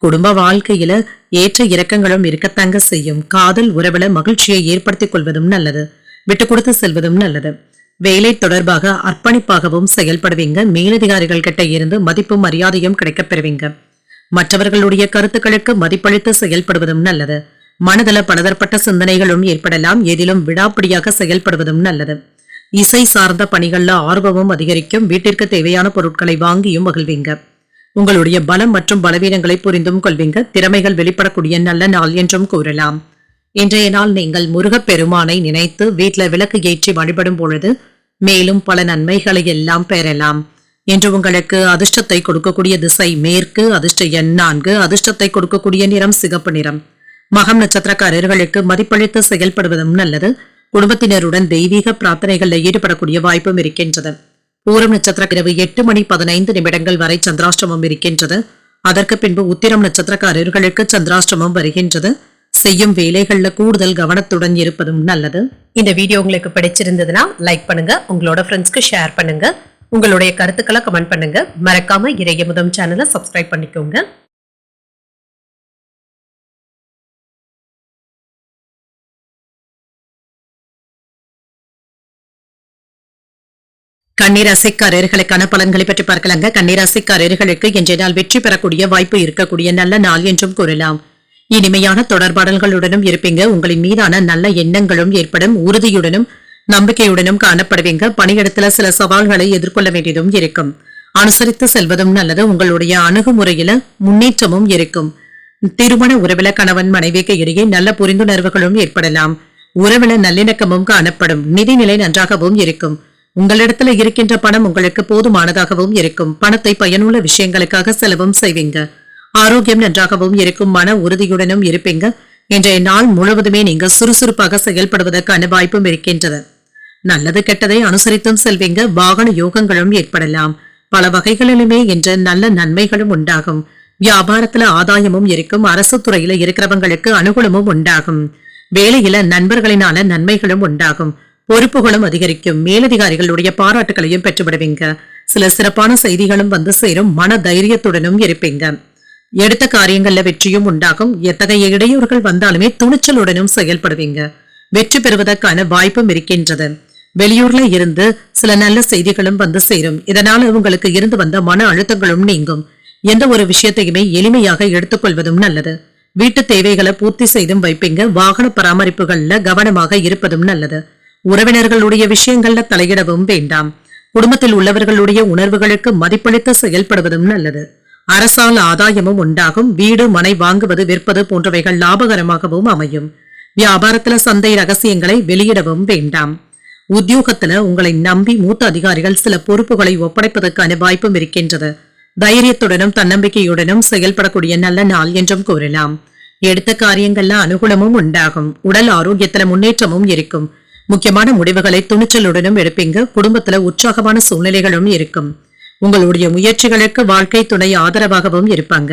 குடும்ப வாழ்க்கையில ஏற்ற இறக்கங்களும் இருக்கத்தாங்க செய்யும். காதல் உறவுல மகிழ்ச்சியை ஏற்படுத்திக் கொள்வதும் நல்லது. விட்டு கொடுத்து செல்வதும் நல்லது. வேலை தொடர்பாக அர்ப்பணிப்பாகவும் செயல்படுவீங்க. மேலதிகாரிகள் கிட்ட இருந்து மதிப்பும் மரியாதையும் கிடைக்கப் பெறுவீங்க. மற்றவர்களுடைய கருத்துக்களுக்கு மதிப்பளித்து செயல்படுவதும் நல்லது. மனதள பலதரப்பட்ட சிந்தனைகளும் ஏற்படலாம். எதிலும் விடாப்பிடியாக செயல்படுவதும் நல்லது. இசை சார்ந்த பணிகள்ல ஆர்வமும் அதிகரிக்கும். வீட்டிற்கு தேவையான பொருட்களை வாங்கியும் மகிழ்வீங்க. உங்களுடைய பலம் மற்றும் பலவீனங்களை புரிந்தும் கொள்வீங்க. திறமைகள் வெளிப்படக்கூடிய நல்ல நாள் என்றும் கூறலாம். இன்றைய நாள் நீங்கள் முருகப்பெருமானை நினைத்து வீட்டுல விளக்கு ஏற்றி வழிபடும் பொழுது மேலும் பல நன்மைகளை எல்லாம் பெறலாம். இன்று உங்களுக்கு அதிர்ஷ்டத்தை கொடுக்கக்கூடிய திசை மேற்கு. அதிர்ஷ்ட எண் 4. அதிர்ஷ்டத்தை கொடுக்கக்கூடிய நிறம் சிகப்பு நிறம். மகம் நட்சத்திரக்காரர்களுக்கு மதிப்பளித்து செயல்படுவதும் நல்லது. குடும்பத்தினருடன் தெய்வீக பிரார்த்தனைகள்ல ஈடுபடக்கூடிய வாய்ப்பும் இருக்கின்றது. பூரம் நட்சத்திர இரவு 8:15 வரை சந்திராஷ்டமம் இருக்கின்றது. அதற்கு பின்பு உத்திரம் நட்சத்திரக்காரர்களுக்கு சந்திராஷ்டமம் வருகின்றது. செய்யும் வேலைகள்ல கூடுதல் கவனத்துடன் இருப்பதும் நல்லது. இந்த வீடியோ உங்களுக்கு பிடிச்சிருந்ததுன்னா லைக் பண்ணுங்க. உங்களோட ஃப்ரெண்ட்ஸ்க்கு ஷேர் பண்ணுங்க. உங்களுடைய கருத்துக்களை கமெண்ட் பண்ணுங்க. மறக்காம இறையமுதம் சேனலை சப்ஸ்கிரைப் பண்ணிக்கோங்க. கன்னிராசிக்காரர்களுக்கான பலன்களை பற்றி பார்க்கலாங்க. கன்னிராசிக்காரர்களுக்கு இன்றைய நாள் வெற்றி பெறக்கூடிய வாய்ப்பு இருக்கக்கூடிய நல்ல நாள் என்றும் கூறலாம். இனிமையான தொடர்பாடல்களுடனும் இருப்பீங்க. உங்களின் மீதான நல்ல எண்ணங்களும் ஏற்படும். உறுதியுடனும் நம்பிக்கையுடனும் காணப்படுவீங்க. பணியிடத்துல சில சவால்களை எதிர்கொள்ள வேண்டியதும் இருக்கும். அனுசரித்து செல்வதும் நல்லது. உங்களுடைய அணுகுமுறையில முன்னேற்றமும் இருக்கும். திருமண உறவில கணவன் மனைவிக்கு இடையே நல்ல புரிந்துணர்வுகளும் ஏற்படலாம். உறவில நல்லிணக்கமும் காணப்படும். நிதிநிலை நன்றாகவும் இருக்கும். உங்களிடத்துல இருக்கின்ற பணம் உங்களுக்கு போதுமானதாகவும் இருக்கும். பணத்தை பயனுள்ள விஷயங்களுக்காக செலவும் செய்வீங்க. ஆரோக்கியம் நன்றாகவும் இருக்கும். மன உறுதியுடனும் இருப்பீங்க. இன்றைய நாள் முழுவதுமே நீங்க சுறுசுறுப்பாக செயல்படுவதற்கான வாய்ப்பும் இருக்கின்றது. நல்லது கெட்டதை அனுசரித்தும் செல்வீங்க. வாகன யோகங்களும் ஏற்படலாம். பல வகைகளிலுமே இன்று நல்ல நன்மைகளும் உண்டாகும். வியாபாரத்துல ஆதாயமும் இருக்கும். அரசு துறையில இருக்கிறவங்களுக்கு அனுகூலமும் உண்டாகும். வேலையில நண்பர்களினால நன்மைகளும் உண்டாகும். பொறுப்புகளும் அதிகரிக்கும். மேலதிகாரிகளுடைய பாராட்டுகளையும் பெற்றுவிடுவீங்க. சில சிறப்பான செய்திகளும் வந்து சேரும். மன தைரியத்துடனும் இருப்பீங்க. எடுத்த காரியங்கள்ல வெற்றியும் உண்டாகும். எத்தகைய இடையூறுகள் வந்தாலுமே துணிச்சலுடனும் செயல்படுவீங்க. வெற்றி பெறுவதற்கான வாய்ப்பும் இருக்கின்றது. வெளியூர்ல இருந்து சில நல்ல செய்திகளும் வந்து சேரும். இதனால உங்களுக்கு இருந்து வந்த மன அழுத்தங்களும் நீங்கும். எந்த ஒரு விஷயத்தையுமே எளிமையாக எடுத்துக்கொள்வதும் நல்லது. வீட்டு தேவைகளை பூர்த்தி செய்தும் வைப்பீங்க. வாகன பராமரிப்புகள்ல கவனமாக இருப்பதும் நல்லது. உறவினர்களுடைய விஷயங்கள்ல தலையிடவும் வேண்டாம். குடும்பத்தில் உள்ளவர்களுடைய உணர்வுகளுக்கு மதிப்பளித்து செயல்படுவதும் நல்லது. அரசால் ஆதாயமும் உண்டாகும். வீடு மனை வாங்குவது விற்பது போன்றவைகள் லாபகரமாகவும் அமையும். வியாபாரத்துல சந்தை ரகசியங்களை வெளியிடவும் வேண்டாம். உத்தியோகத்துல உங்களை நம்பி மூத்த அதிகாரிகள் சில பொறுப்புகளை ஒப்படைப்பதற்கான வாய்ப்பும் இருக்கின்றது. தைரியத்துடனும் தன்னம்பிக்கையுடனும் செயல்படக்கூடிய நல்ல நாள் என்றும் கூறலாம். எடுத்த காரியங்கள்ல அனுகூலமும் உண்டாகும். உடல் ஆரோக்கியத்துல முன்னேற்றமும் இருக்கும். முக்கியமான முடிவுகளை துணிச்சலுடனும் எடுப்பீங்க. குடும்பத்துல உற்சாகமான சூழ்நிலைகளும் இருக்கும். உங்களுடைய முயற்சிகளுக்கு வாழ்க்கை துணை ஆதரவாகவும் இருப்பாங்க.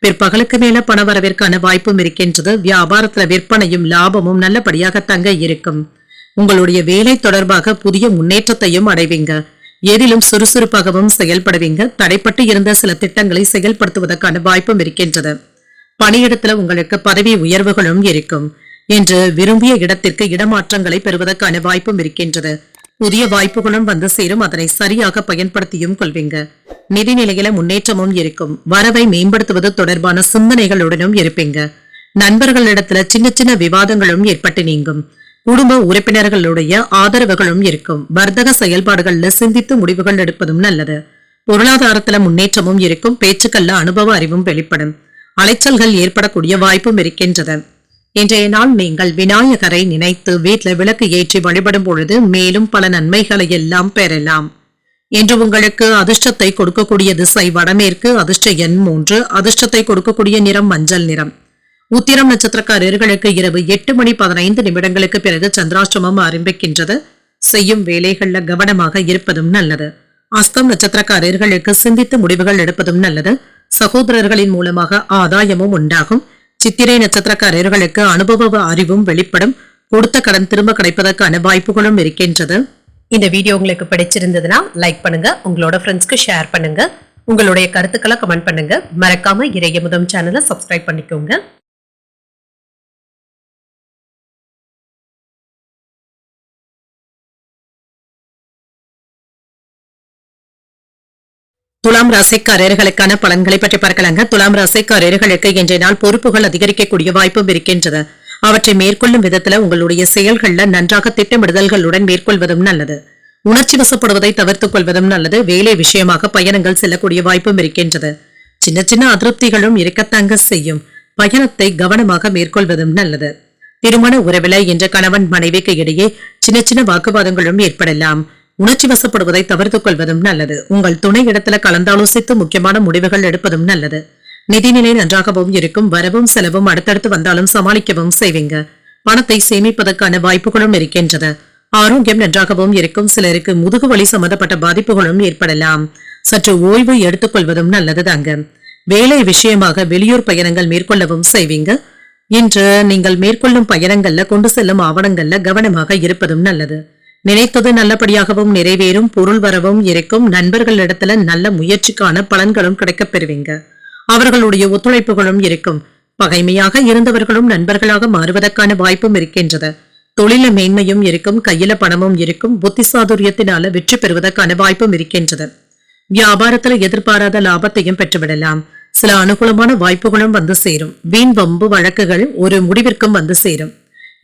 பிற்பகலுக்கு மேல பண வரவிற்கான வாய்ப்பும் இருக்கின்றது. வியாபாரத்துல விற்பனையும் லாபமும் நல்லபடியாக தங்க இருக்கும். உங்களுடைய வேலை தொடர்பாக புதிய முன்னேற்றத்தையும் அடைவீங்க. எதிலும் சுறுசுறுப்பாகவும் செயல்படுவீங்க. தடைப்பட்டு இருந்த சில திட்டங்களை செயல்படுத்துவதற்கான வாய்ப்பும் இருக்கின்றது. பணியிடத்துல உங்களுக்கு பதவி உயர்வுகளும் இருக்கும். என்று விரும்பிய இடத்திற்கு இடமாற்றங்களை பெறுவதற்கான வாய்ப்பும் இருக்கின்றது. புதிய வாய்ப்புகளும் வந்து சேரும். அதனை சரியாக பயன்படுத்தியும் கொள்வீங்க. நிதிநிலையில முன்னேற்றமும் இருக்கும். வரவை மேம்படுத்துவது தொடர்பான சிந்தனைகளுடனும் இருப்பீங்க. நண்பர்களிடத்துல சின்ன சின்ன விவாதங்களும் ஏற்பட்டு நீங்கும். குடும்ப உறுப்பினர்களுடைய ஆதரவுகளும் இருக்கும். வர்த்தக செயல்பாடுகள்ல சிந்தித்து முடிவுகள் எடுப்பதும் நல்லது. பொருளாதாரத்துல முன்னேற்றமும் இருக்கும். பேச்சுக்கள்ல அனுபவ அறிவும் வெளிப்படும். அலைச்சல்கள் ஏற்படக்கூடிய வாய்ப்பும் இருக்கின்றது. இன்றைய நாள் நீங்கள் விநாயகரை நினைத்து வீட்டில் விளக்கு ஏற்றி வழிபடும் பொழுது மேலும் பல நன்மைகளை எல்லாம் பெறலாம். இன்று உங்களுக்கு அதிர்ஷ்டத்தை கொடுக்கக்கூடிய திசை வடமேற்கு, அதிர்ஷ்ட எண் 3, அதிர்ஷ்டத்தை கொடுக்கக்கூடிய நிறம் மஞ்சள் நிறம். உத்திரம் நட்சத்திரக்காரர்களுக்கு இரவு 8:15 பிறகு சந்திராஷ்டமம் ஆரம்பிக்கின்றது. செய்யும் வேலைகள்ல கவனமாக இருப்பதும் நல்லது. அஸ்தம் நட்சத்திரக்காரர்களுக்கு சிந்தித்து முடிவுகள் எடுப்பதும் நல்லது. சகோதரர்களின் மூலமாக ஆதாயமும் உண்டாகும். சித்திரை நட்சத்திரக்காரர்களுக்கு அனுபவ அறிவும் வெளிப்படும். கொடுத்த கடன் திரும்ப கிடைப்பதற்கான வாய்ப்புகளும் இருக்கின்றது. இந்த வீடியோ உங்களுக்கு பிடிச்சிருந்ததுன்னா லைக் பண்ணுங்க, உங்களோட ஃப்ரெண்ட்ஸ்க்கு ஷேர் பண்ணுங்க, உங்களுடைய கருத்துக்களை கமெண்ட் பண்ணுங்க. மறக்காம இறையமுதம் சேனலை சப்ஸ்கிரைப் பண்ணிக்கோங்க. துலாம் ராசிக்காரர்களுக்கான பலன்களை பற்றி பார்க்கலாங்க. துலாம் ராசிக்காரர்களுக்கு இன்றைய நாள் பொறுப்புகள் அதிகரிக்கக்கூடிய வாய்ப்பும் இருக்கின்றது. அவற்றை மேற்கொள்ளும் விதத்துல உங்களுடைய செயல்கள்ல நன்றாக திட்டமிடுதல்களுடன் மேற்கொள்வதும் நல்லது. உணர்ச்சி வசப்படுவதை தவிர்த்துக் கொள்வதும் நல்லது. வேலை விஷயமாக பயணங்கள் செல்லக்கூடிய வாய்ப்பும் இருக்கின்றது. சின்ன சின்ன அதிருப்திகளும் இருக்கத்தாங்க செய்யும். பயணத்தை கவனமாக மேற்கொள்வதும் நல்லது. திருமண உறவில இன்று கணவன் மனைவிக்கு இடையே சின்ன சின்ன வாக்குவாதங்களும் ஏற்படலாம். உணர்ச்சி வசப்படுவதை தவிர்த்துக் கொள்வதும் நல்லது. உங்கள் துணை இடத்துல கலந்தாலோசித்து முக்கியமான முடிவுகள் எடுப்பதும் நல்லது. நிதிநிலை நன்றாகவும் இருக்கும். வரவும் செலவும் அடுத்தடுத்து வந்தாலும் சமாளிக்கவும் செய்வீங்க. பணத்தை சேமிப்பதற்கான வாய்ப்புகளும் இருக்கின்றது. ஆரோக்கியம் நன்றாகவும் இருக்கும். சிலருக்கு முதுகு வலி சம்பந்தப்பட்ட பாதிப்புகளும் ஏற்படலாம். சற்று ஓய்வு எடுத்துக்கொள்வதும் நல்லது தாங்க. வேலை விஷயமாக வெளியூர் பயணங்கள் மேற்கொள்ளவும் செய்வீங்க. இன்று நீங்கள் மேற்கொள்ளும் பயணங்கள்ல கொண்டு செல்லும் ஆவணங்கள்ல கவனமாக இருப்பதும் நல்லது. நினைத்தது நல்லபடியாகவும் நிறைவேறும். பொருள் வரவும் இருக்கும். நண்பர்களிடத்துல நல்ல முயற்சிக்கான பலன்களும் கிடைக்கப் பெறுவீங்க. அவர்களுடைய ஒத்துழைப்புகளும் இருக்கும். பகைமையாக இருந்தவர்களும் நண்பர்களாக மாறுவதற்கான வாய்ப்பும் இருக்கின்றது. தொழில மேன்மையும் இருக்கும். கையில பணமும் இருக்கும். புத்தி சாதுரியத்தினால வெற்றி பெறுவதற்கான வாய்ப்பும் இருக்கின்றது. வியாபாரத்துல எதிர்பாராத லாபத்தையும் பெற்றுவிடலாம். சில அனுகூலமான வாய்ப்புகளும் வந்து சேரும். வீண் வம்பு வழக்குகள் ஒரு முடிவிற்கும் வந்து சேரும்.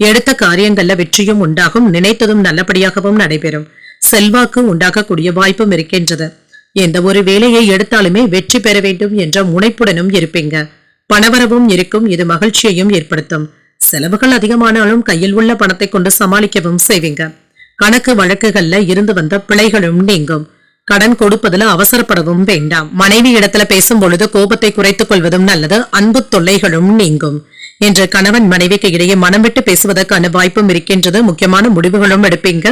எடுத்த காரியங்கள்ல வெற்றியும் உண்டாகும். நினைத்ததும் நல்லபடியாகவும் நடைபெறும். செல்வாக்கு உண்டாகக்கூடிய வாய்ப்பும் இருக்கின்றது. எந்த ஒரு வேலையை எடுத்தாலுமே வெற்றி பெற வேண்டும் என்ற முனைப்புடனும் இருப்பீங்க. பணவரவும் இருக்கும். இது மகிழ்ச்சியையும் ஏற்படுத்தும். செலவுகள் அதிகமானாலும் கையில் உள்ள பணத்தை கொண்டு சமாளிக்கவும் செய்வீங்க. கணக்கு வழக்குகள்ல இருந்து வந்த பிழைகளும் நீங்கும். கடன் கொடுப்பதுல அவசரப்படவும் வேண்டாம். மனைவி இடத்துல பேசும் பொழுது கோபத்தை குறைத்துக் கொள்வதும் நல்லது. அன்பு தொல்லைகளும் நீங்கும். என்று கணவன் மனைவிக்கு இடையே மனம் விட்டு பேசுவதற்கான வாய்ப்பும் இருக்கின்றது. முக்கியமான முடிவுகளும் எடுப்பீங்க.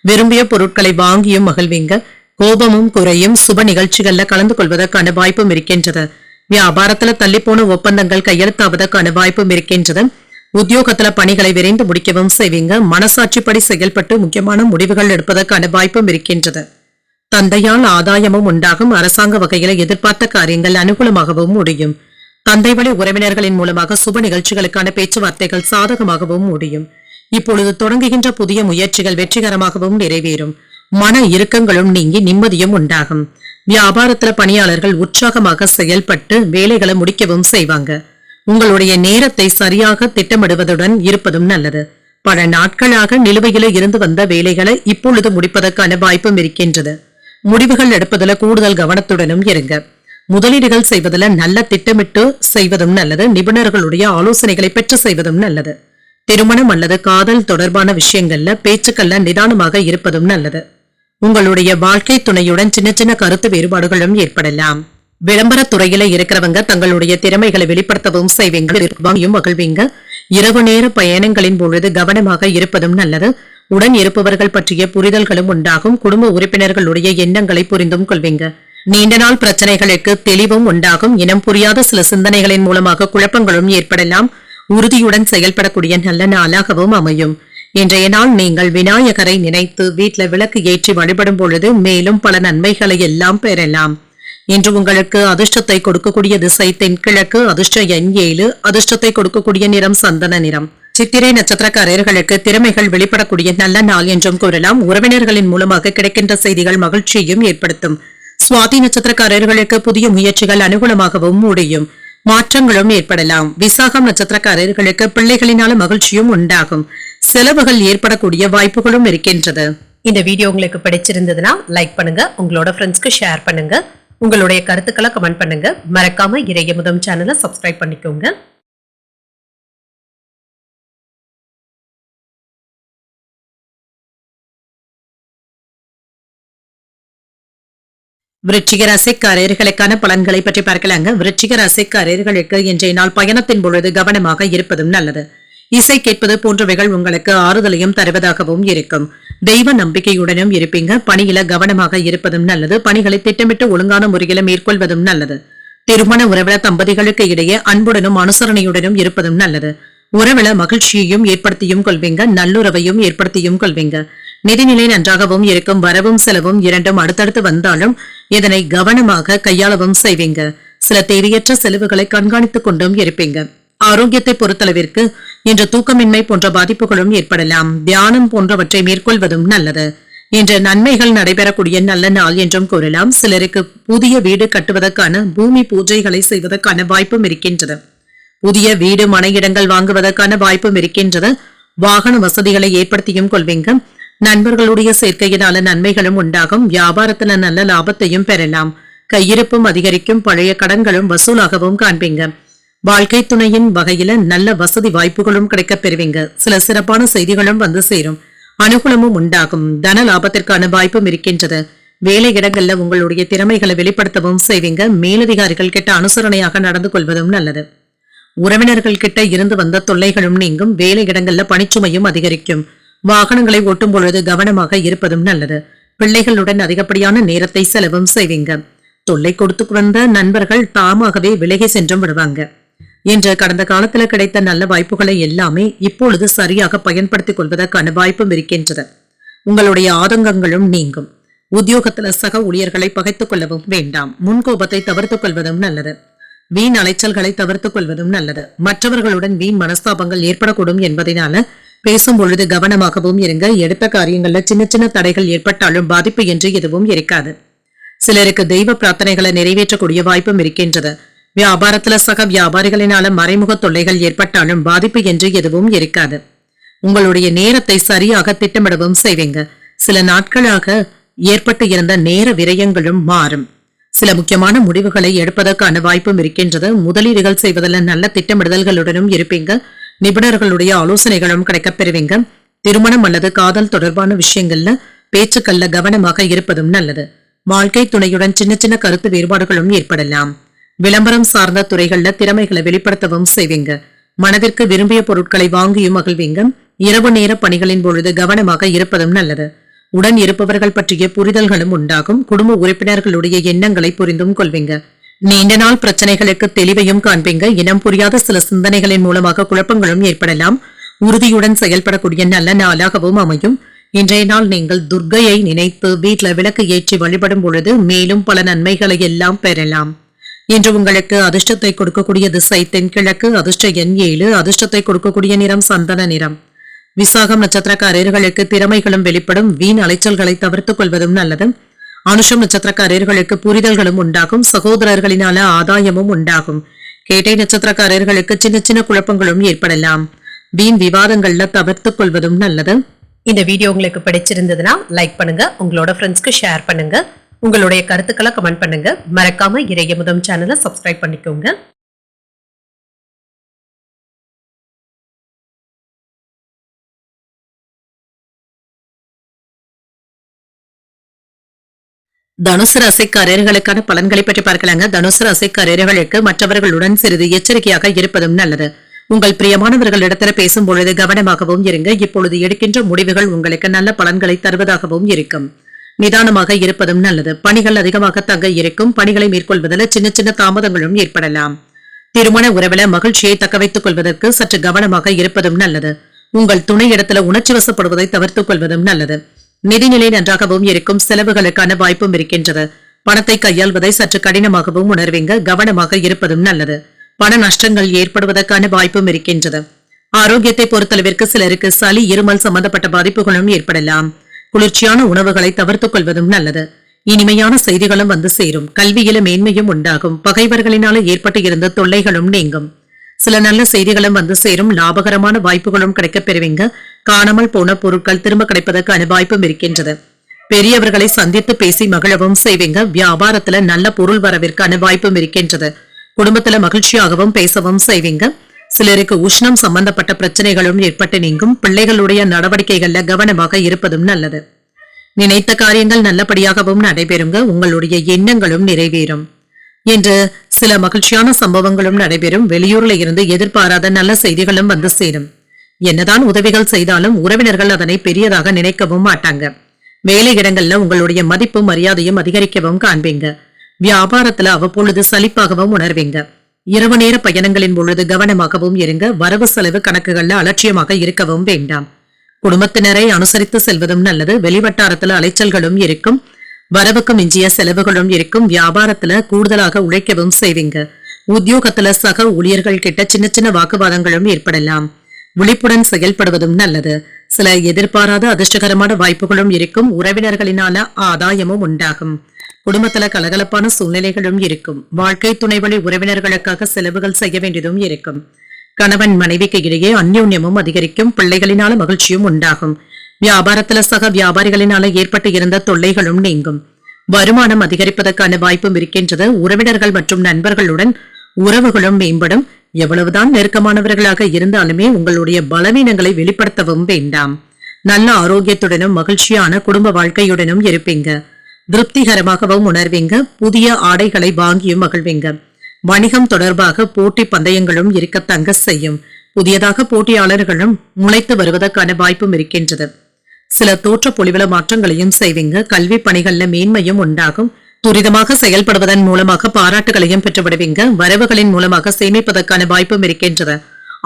விரும்பிய பொருட்களை வாங்கியும் மகிழ்வீங்க. கோபமும் குறையும். சுப நிகழ்ச்சிகள்ல கலந்து கொள்வதற்கான வாய்ப்பும் இருக்கின்றது. வியாபாரத்துல தள்ளிப்போன ஒப்பந்தங்கள் கையெழுத்தாவதற்கான வாய்ப்பும் இருக்கின்றது. உத்தியோகத்துல பணிகளை விரைந்து முடிக்கவும் செய்வீங்க. மனசாட்சிப்படி செயல்பட்டு முக்கியமான முடிவுகள் எடுப்பதற்கான வாய்ப்பும் இருக்கின்றது. தந்தையால் ஆதாயமும் உண்டாகும். அரசாங்க வகையில எதிர்பார்த்த காரியங்கள் அனுகூலமாகவும் முடியும். தந்தை வழி உறவினர்களின் மூலமாக சுப நிகழ்ச்சிகளுக்கான பேச்சுவார்த்தைகள் சாதகமாகவும் முடியும். இப்பொழுது தொடங்குகின்ற புதிய முயற்சிகள் வெற்றிகரமாகவும் நிறைவேறும். மன இறுக்கங்களும் நீங்கி நிம்மதியும் உண்டாகும். வியாபாரத்துல பணியாளர்கள் உற்சாகமாக செயல்பட்டு வேலைகளை முடிக்கவும் செய்வாங்க. உங்களுடைய நேரத்தை சரியாக திட்டமிடுவதுடன் இருப்பதும் நல்லது. பல நாட்களாக நிலுவையில இருந்து வந்த வேலைகளை இப்பொழுது முடிப்பதற்கான வாய்ப்பும் இருக்கின்றது. முடிவுகள் எடுப்பதில் கூடுதல் கவனத்துடனும் இருங்க. முதலீடுகள் செய்வதில் நல்ல திட்டமிட்டு செய்வதும் நல்லது. நிபுணர்களுடைய ஆலோசனைகளை பெற்று செய்வதும் நல்லது. திருமணம் அல்லது காதல் தொடர்பான விஷயங்கள்ல பேச்சுக்கள்ல நிதானமாக இருப்பதும் நல்லது. உங்களுடைய வாழ்க்கை துணையுடன் சின்ன சின்ன கருத்து வேறுபாடுகளும் ஏற்படலாம். விளம்பர துறையில இருக்கிறவங்க தங்களுடைய திறமைகளை வெளிப்படுத்தவும் செய்வீங்க. மகிழ்வீங்க. இரவு நேர பயணங்களின் பொழுது கவனமாக இருப்பதும் நல்லது. உடன் இருப்பவர்கள் பற்றிய புரிதல்களும் உண்டாகும். குடும்ப உறுப்பினர்களுடைய எண்ணங்களை புரிந்தும் கொள்வீங்க. நீண்ட நாள் பிரச்சனைகளுக்கு தெளிவும் உண்டாகும். இனம் புரியாத சில சிந்தனைகளின் மூலமாக குழப்பங்களும் ஏற்படலாம். உறுதியுடன் செயல்படக்கூடிய நல்ல நாளாகவும் அமையும். இன்றைய நாள் நீங்கள் விநாயகரை நினைத்து வீட்டில் விளக்கு ஏற்றி வழிபடும் பொழுது மேலும் பல நன்மைகளை எல்லாம் பெறலாம். இன்று உங்களுக்கு அதிர்ஷ்டத்தை கொடுக்கக்கூடிய திசை தென்கிழக்கு. அதிர்ஷ்ட எண் 7. அதிர்ஷ்டத்தை கொடுக்கக்கூடிய நிறம் சந்தன நிறம். சித்திரை நட்சத்திரக்காரர்களுக்கு திறமைகள் வெளிப்படக்கூடிய நல்ல நாள் என்றும் கூறலாம். உறவினர்களின் மூலமாக கிடைக்கின்ற செய்திகள் மகிழ்ச்சியையும் ஏற்படுத்தும். சுவாதி நட்சத்திரக்காரர்களுக்கு புதிய முயற்சிகள் அனுகூலமாகவும் முடியும். மாற்றங்களும் ஏற்படலாம். விசாகம் நட்சத்திரக்காரர்களுக்கு பிள்ளைகளினால மகிழ்ச்சியும் உண்டாகும். செலவுகள் ஏற்படக்கூடிய வாய்ப்புகளும் இருக்கின்றது. இந்த வீடியோ உங்களுக்கு பிடிச்சிருந்ததுன்னா லைக் பண்ணுங்க, உங்களோட ஃப்ரெண்ட்ஸ்க்கு ஷேர் பண்ணுங்க, உங்களுடைய கருத்துக்களை கமெண்ட் பண்ணுங்க. மறக்காம இறையமுதம் சேனலை சப்ஸ்கிரைப் பண்ணிக்கோங்க. விருச்சிக ராசிக்காரர்களுக்கான பலன்களை பற்றி பார்க்கலாங்க. விருச்சிக ராசிக்காரர்களுக்கு இன்றைய நாள் பயணத்தின் பொழுது கவனமாக இருப்பதும் நல்லது. இசை கேட்பது போன்றவைகள் உங்களுக்கு ஆறுதலையும் தருவதாகவும் இருக்கும். தெய்வ நம்பிக்கையுடனும் இருப்பீங்க. பணியில கவனமாக இருப்பதும் நல்லது. பணிகளை திட்டமிட்டு ஒழுங்கான முறையில மேற்கொள்வதும் நல்லது. திருமண உறவில தம்பதிகளுக்கு இடையே அன்புடனும் அனுசரணையுடனும் இருப்பதும் நல்லது. உறவில மகிழ்ச்சியையும் ஏற்படுத்தியும் கொள்வீங்க. நல்லுறவையும் ஏற்படுத்தியும் கொள்வீங்க. நிதிநிலை நன்றாகவும் இருக்கும். வரவும் செலவும் இரண்டும் அடுத்தடுத்து வந்தாலும் இதனை கவனமாக கையாளவும் செய்வீங்க. சில தேவையற்ற செலவுகளை கண்காணித்துக் கொண்டும் இருப்பீங்க. ஆரோக்கியத்தை பொறுத்தளவிற்கு இன்று தூக்கமின்மை போன்ற பாதிப்புகளும் ஏற்படலாம். தியானம் போன்றவற்றை மேற்கொள்வதும் நல்லது. இன்று நன்மைகள் நடைபெறக்கூடிய நல்ல நாள் என்றும் கூறலாம். சிலருக்கு புதிய வீடு கட்டுவதற்கான பூமி பூஜைகளை செய்வதற்கான வாய்ப்பும் இருக்கின்றது. புதிய வீடு மனை இடங்கள் வாங்குவதற்கான வாய்ப்பும் இருக்கின்றது. வாகன வசதிகளை ஏற்படுத்தியும் கொள்வீங்க. நண்பர்களுடைய சேர்க்கையினால நன்மைகளும் உண்டாகும். வியாபாரத்துல நல்ல லாபத்தையும் பெறலாம். கையிருப்பும் அதிகரிக்கும். பழைய கடன்களும் வசூலாகவும் காண்பீங்க. வாழ்க்கை துணையின் வகையில நல்ல வசதி வாய்ப்புகளும் கிடைக்கப் பெறுவீங்க. சில சிறப்பான செய்திகளும் வந்து சேரும். அனுகூலமும் உண்டாகும். தன லாபத்திற்கான வாய்ப்பும் இருக்கின்றது. வேலை இடங்கள்ல உங்களுடைய திறமைகளை வெளிப்படுத்தவும் செய்வீங்க. மேலதிகாரிகள் கிட்ட அனுசரணையாக நடந்து கொள்வதும் நல்லது. உறவினர்கள் கிட்ட இருந்து வந்த தொல்லைகளும் நீங்கும். வேலை இடங்கள்ல பணிச்சுமையும் அதிகரிக்கும். வாகனங்களை ஓட்டும் பொழுது கவனமாக இருப்பதும் நல்லது. பிள்ளைகளுடன் அதிகப்படியான நேரத்தை செலவும் செய்வீங்க. தொல்லை கொடுத்து வந்த நண்பர்கள் தாமாகவே விலகி சென்றும் விடுவாங்க. இன்று கடந்த காலத்துல கிடைத்த நல்ல வாய்ப்புகளை எல்லாமே இப்பொழுது சரியாக பயன்படுத்திக் கொள்வதற்கான வாய்ப்பும் இருக்கின்றது. உங்களுடைய ஆதங்கங்களும் நீங்கும். உத்தியோகத்துல சக ஊழியர்களை பகைத்துக் கொள்ளவும் வேண்டாம். முன்கோபத்தை தவிர்த்துக் கொள்வதும் நல்லது. வீண் அலைச்சல்களை தவிர்த்துக் கொள்வதும் நல்லது. மற்றவர்களுடன் வீண் மனஸ்தாபங்கள் ஏற்படக்கூடும் என்பதனால பேசும் பொழுது கவனமாகவும் இருங்க. எடுத்த காரியங்கள்ல சின்ன சின்ன தடைகள் ஏற்பட்டாலும் பாதிப்பு என்று எதுவும் இருக்காது. சிலருக்கு தெய்வ பிரார்த்தனைகளை நிறைவேற்றக்கூடிய வாய்ப்பும் இருக்கின்றது. வியாபாரத்துல சக வியாபாரிகளினால மறைமுக தொல்லைகள் ஏற்பட்டாலும் பாதிப்பு என்று எதுவும் இருக்காது. உங்களுடைய நேரத்தை சரியாக திட்டமிடவும் செய்வீங்க. சில நாட்களாக ஏற்பட்டு இருந்த நேர விரயங்களும் மாறும். சில முக்கியமான முடிவுகளை எடுப்பதற்கான வாய்ப்பும் இருக்கின்றது. முதலீடுகள் செய்வதில் நல்ல திட்டமிடுதல்களுடனும் இருப்பீங்க. நிபுணர்களுடைய ஆலோசனைகளும் கிடைக்கப் பெறுவீங்க. திருமணம் அல்லது காதல் தொடர்பான விஷயங்கள்ல பேச்சுக்கள்ல கவனமாக இருப்பதும் நல்லது. வாழ்க்கை துணையுடன் சின்ன சின்ன கருத்து வேறுபாடுகளும் ஏற்படலாம். விளம்பரம் சார்ந்த துறைகள்ல திறமைகளை வெளிப்படுத்தவும் செய்வீங்க. மனதிற்கு விரும்பிய பொருட்களை வாங்கியும் மகிழ்வீங்க. இரவு நேர பணிகளின் பொழுது கவனமாக இருப்பதும் நல்லது. உடன் இருப்பவர்கள் பற்றிய புரிதல்களும் உண்டாகும். குடும்ப உறுப்பினர்களுடைய எண்ணங்களை புரிந்தும் கொள்வீங்க. நீண்ட நாள் பிரச்சனைகளுக்கு தெளிவையும் காண்பீங்க. இனம் புரியாத சில சிந்தனைகளின் மூலமாக குழப்பங்களும் ஏற்படலாம். உறுதியுடன் செயல்படக்கூடிய நல்ல நாளாகவும் அமையும். இன்றைய நாள் நீங்கள் துர்க்கையை நினைத்து வீட்டுல விளக்கு ஏற்றி வழிபடும் பொழுது மேலும் பல நன்மைகளை எல்லாம் பெறலாம். இன்று உங்களுக்கு அதிர்ஷ்டத்தை கொடுக்கக்கூடிய திசை தென்கிழக்கு. அதிர்ஷ்ட எண் 7. அதிர்ஷ்டத்தை கொடுக்கக்கூடிய நிறம் சந்தன நிறம். விசாகம் நட்சத்திரக்காரர்களுக்கு திறமைகளும் வெளிப்படும். வீண் அலைச்சல்களை தவிர்த்துக் கொள்வதும் நல்லது. அனுஷம் நட்சத்திரக்காரர்களுக்கு புரிதல்களும் உண்டாகும். சகோதரர்களினால ஆதாயமும் உண்டாகும். கேட்டை நட்சத்திரக்காரர்களுக்கு சின்ன சின்ன குழப்பங்களும் ஏற்படலாம். வீண் விவாதங்கள்ல தவிர்த்துக் கொள்வதும் நல்லது. இந்த வீடியோ உங்களுக்கு பிடிச்சிருந்ததுன்னா லைக் பண்ணுங்க. உங்களோட ஃப்ரெண்ட்ஸ்க்கு ஷேர் பண்ணுங்க. உங்களுடைய கருத்துக்களை கமெண்ட் பண்ணுங்க. மறக்காம இறையமுதம் சேனலை சப்ஸ்கிரைப் பண்ணிக்கோங்க. தனுசு ராசிக்காரர்களுக்கான பலன்களை பற்றி பார்க்கலாங்க. தனுசு ராசிக்காரர்களுக்கு மற்றவர்களுடன் சிறிது எச்சரிக்கையாக இருப்பதும் நல்லது. உங்கள் பிரியமானவர்களிடத்துல பேசும் பொழுது கவனமாகவும் இருங்க. இப்பொழுது எடுக்கின்ற முடிவுகள் உங்களுக்கு நல்ல பலன்களை தருவதாகவும் இருக்கும். நிதானமாக இருப்பதும் நல்லது. பணிகள் அதிகமாக தங்க இருக்கும். பணிகளை மேற்கொள்வதில் சின்ன சின்ன தாமதங்களும் ஏற்படலாம். திருமண உறவில மகிழ்ச்சியை தக்க வைத்துக் கொள்வதற்கு சற்று கவனமாக இருப்பதும் நல்லது. உங்கள் துணை இடத்துல உணர்ச்சி வசப்படுவதை தவிர்த்துக் கொள்வதும் நல்லது. நிதிநிலை நன்றாகவும் இருக்கும். செலவுகளுக்கான வாய்ப்பும் இருக்கின்றது. பணத்தை கையாள்வதை சற்று கடினமாகவும் உணர்வீங்க. கவனமாக இருப்பதும் நல்லது. பண நஷ்டங்கள் ஏற்படுவதற்கான வாய்ப்பும் இருக்கின்றது. ஆரோக்கியத்தை பொறுத்தளவிற்கு சிலருக்கு சளி இருமல் சம்பந்தப்பட்ட பாதிப்புகளும் ஏற்படலாம். குளிர்ச்சியான உணவுகளை தவிர்த்துக் கொள்வதும் நல்லது. இனிமையான செய்திகளும் வந்து சேரும். கல்வியில மேன்மையும் உண்டாகும். பகைவர்களினால ஏற்பட்டு இருந்த தொல்லைகளும் நீங்கும். சில நல்ல செய்திகளும் வந்து சேரும். லாபகரமான வாய்ப்புகளும் கிடைக்கப் பெறுவீங்க. காணாமல் போன பொருட்கள் திரும்ப கிடைப்பதற்கான வாய்ப்பும் இருக்கின்றது. பெரியவர்களை சந்தித்து பேசி மகிழவும் செய்வீங்க. வியாபாரத்துல நல்ல பொருள் வரவிற்கான வாய்ப்பும் இருக்கின்றது. குடும்பத்துல மகிழ்ச்சியாகவும் பேசவும் செய்வீங்க. சிலருக்கு உஷ்ணம் சம்பந்தப்பட்ட பிரச்சனைகளும் ஏற்பட்டு நீங்கும். பிள்ளைகளுடைய நடவடிக்கைகள்ல கவனமாக இருப்பதும் நல்லது. நினைத்த காரியங்கள் நல்லபடியாகவும் நடைபெறுங்க. உங்களுடைய எண்ணங்களும் நிறைவேறும் என்று சில மகிழ்ச்சியான சம்பவங்களும் நடைபெறும். வெளியூர்ல இருந்து எதிர்பாராத நல்ல செய்திகளும் வந்து சேரும். என்னதான் உதவிகள் செய்தாலும் உறவினர்கள் அதனை பெரியதாக நினைக்கவும் மாட்டாங்க. வேலை இடங்கள்ல உங்களுடைய மதிப்பும் மரியாதையும் அதிகரிக்கவும் காண்பீங்க. வியாபாரத்துல அவ்வப்பொழுது சலிப்பாகவும் உணர்வீங்க. இரவு நேர பயணங்களின் பொழுது கவனமாகவும் இருங்க. வரவு செலவு கணக்குகள்ல அலட்சியமாக இருக்கவும் வேண்டாம். குடும்பத்தினரை அனுசரித்து செல்வதும் நல்லது. வெளிவட்டாரத்துல அலைச்சல்களும் இருக்கும். வரவுக்கு மிஞ்சிய செலவுகளும் இருக்கும். வியாபாரத்துல கூடுதலாக உழைக்கவும் செய்வீங்க. உத்தியோகத்துல சக ஊழியர்கள் கிட்ட சின்ன சின்ன வாக்குவாதங்களும் ஏற்படலாம். விழிப்புடன் செயல்படுவதும் நல்லது. சில எதிர்பாராத அதிர்ஷ்டகரமான வாய்ப்புகளும் இருக்கும். உறவினர்களினால ஆதாயமும் உண்டாகும். குடும்பத்துல கலகலப்பான சூழ்நிலைகளும் இருக்கும். வாழ்க்கை துணை வழி உறவினர்களுக்காக செலவுகள் செய்ய வேண்டியதும் இருக்கும். கணவன் மனைவிக்கு இடையே அந்யோன்யமும் அதிகரிக்கும். பிள்ளைகளினால மகிழ்ச்சியும் உண்டாகும். வியாபாரத்துல சக வியாபாரிகளினால ஏற்பட்டு இருந்த தொல்லைகளும் நீங்கும். வருமானம் அதிகரிப்பதற்கான வாய்ப்பும் இருக்கின்றது. உறவினர்கள் மற்றும் நண்பர்களுடன் உறவுகளும் மேம்படும். எவ்வளவுதான் நெருக்கமானவர்களாக இருந்தாலுமே உங்களுடைய பலவீனங்களை வெளிப்படுத்தவும் வேண்டாம். நல்ல ஆரோக்கியத்துடனும் மகிழ்ச்சியான குடும்ப வாழ்க்கையுடனும் இருப்பீங்க. திருப்திகரமாகவும் உணர்வீங்க. புதிய ஆடைகளை வாங்கியும் மகிழ்வீங்க. வணிகம் தொடர்பாக போட்டி பந்தயங்களும் இருக்க தங்க செய்யும். புதியதாக போட்டியாளர்களும் முளைத்து வருவதற்கான வாய்ப்பும் இருக்கின்றது. சில தோற்ற பொலிவல மாற்றங்களையும் செய்வீங்க. கல்வி பணிகள்ல மேன்மையும் உண்டாகும். துரிதமாக செயல்படுவதன் மூலமாக பாராட்டுகளையும் பெற்றுவிடுவீங்க. வரவுகளின் மூலமாக சேமிப்பதற்கான வாய்ப்பும் இருக்கின்றது.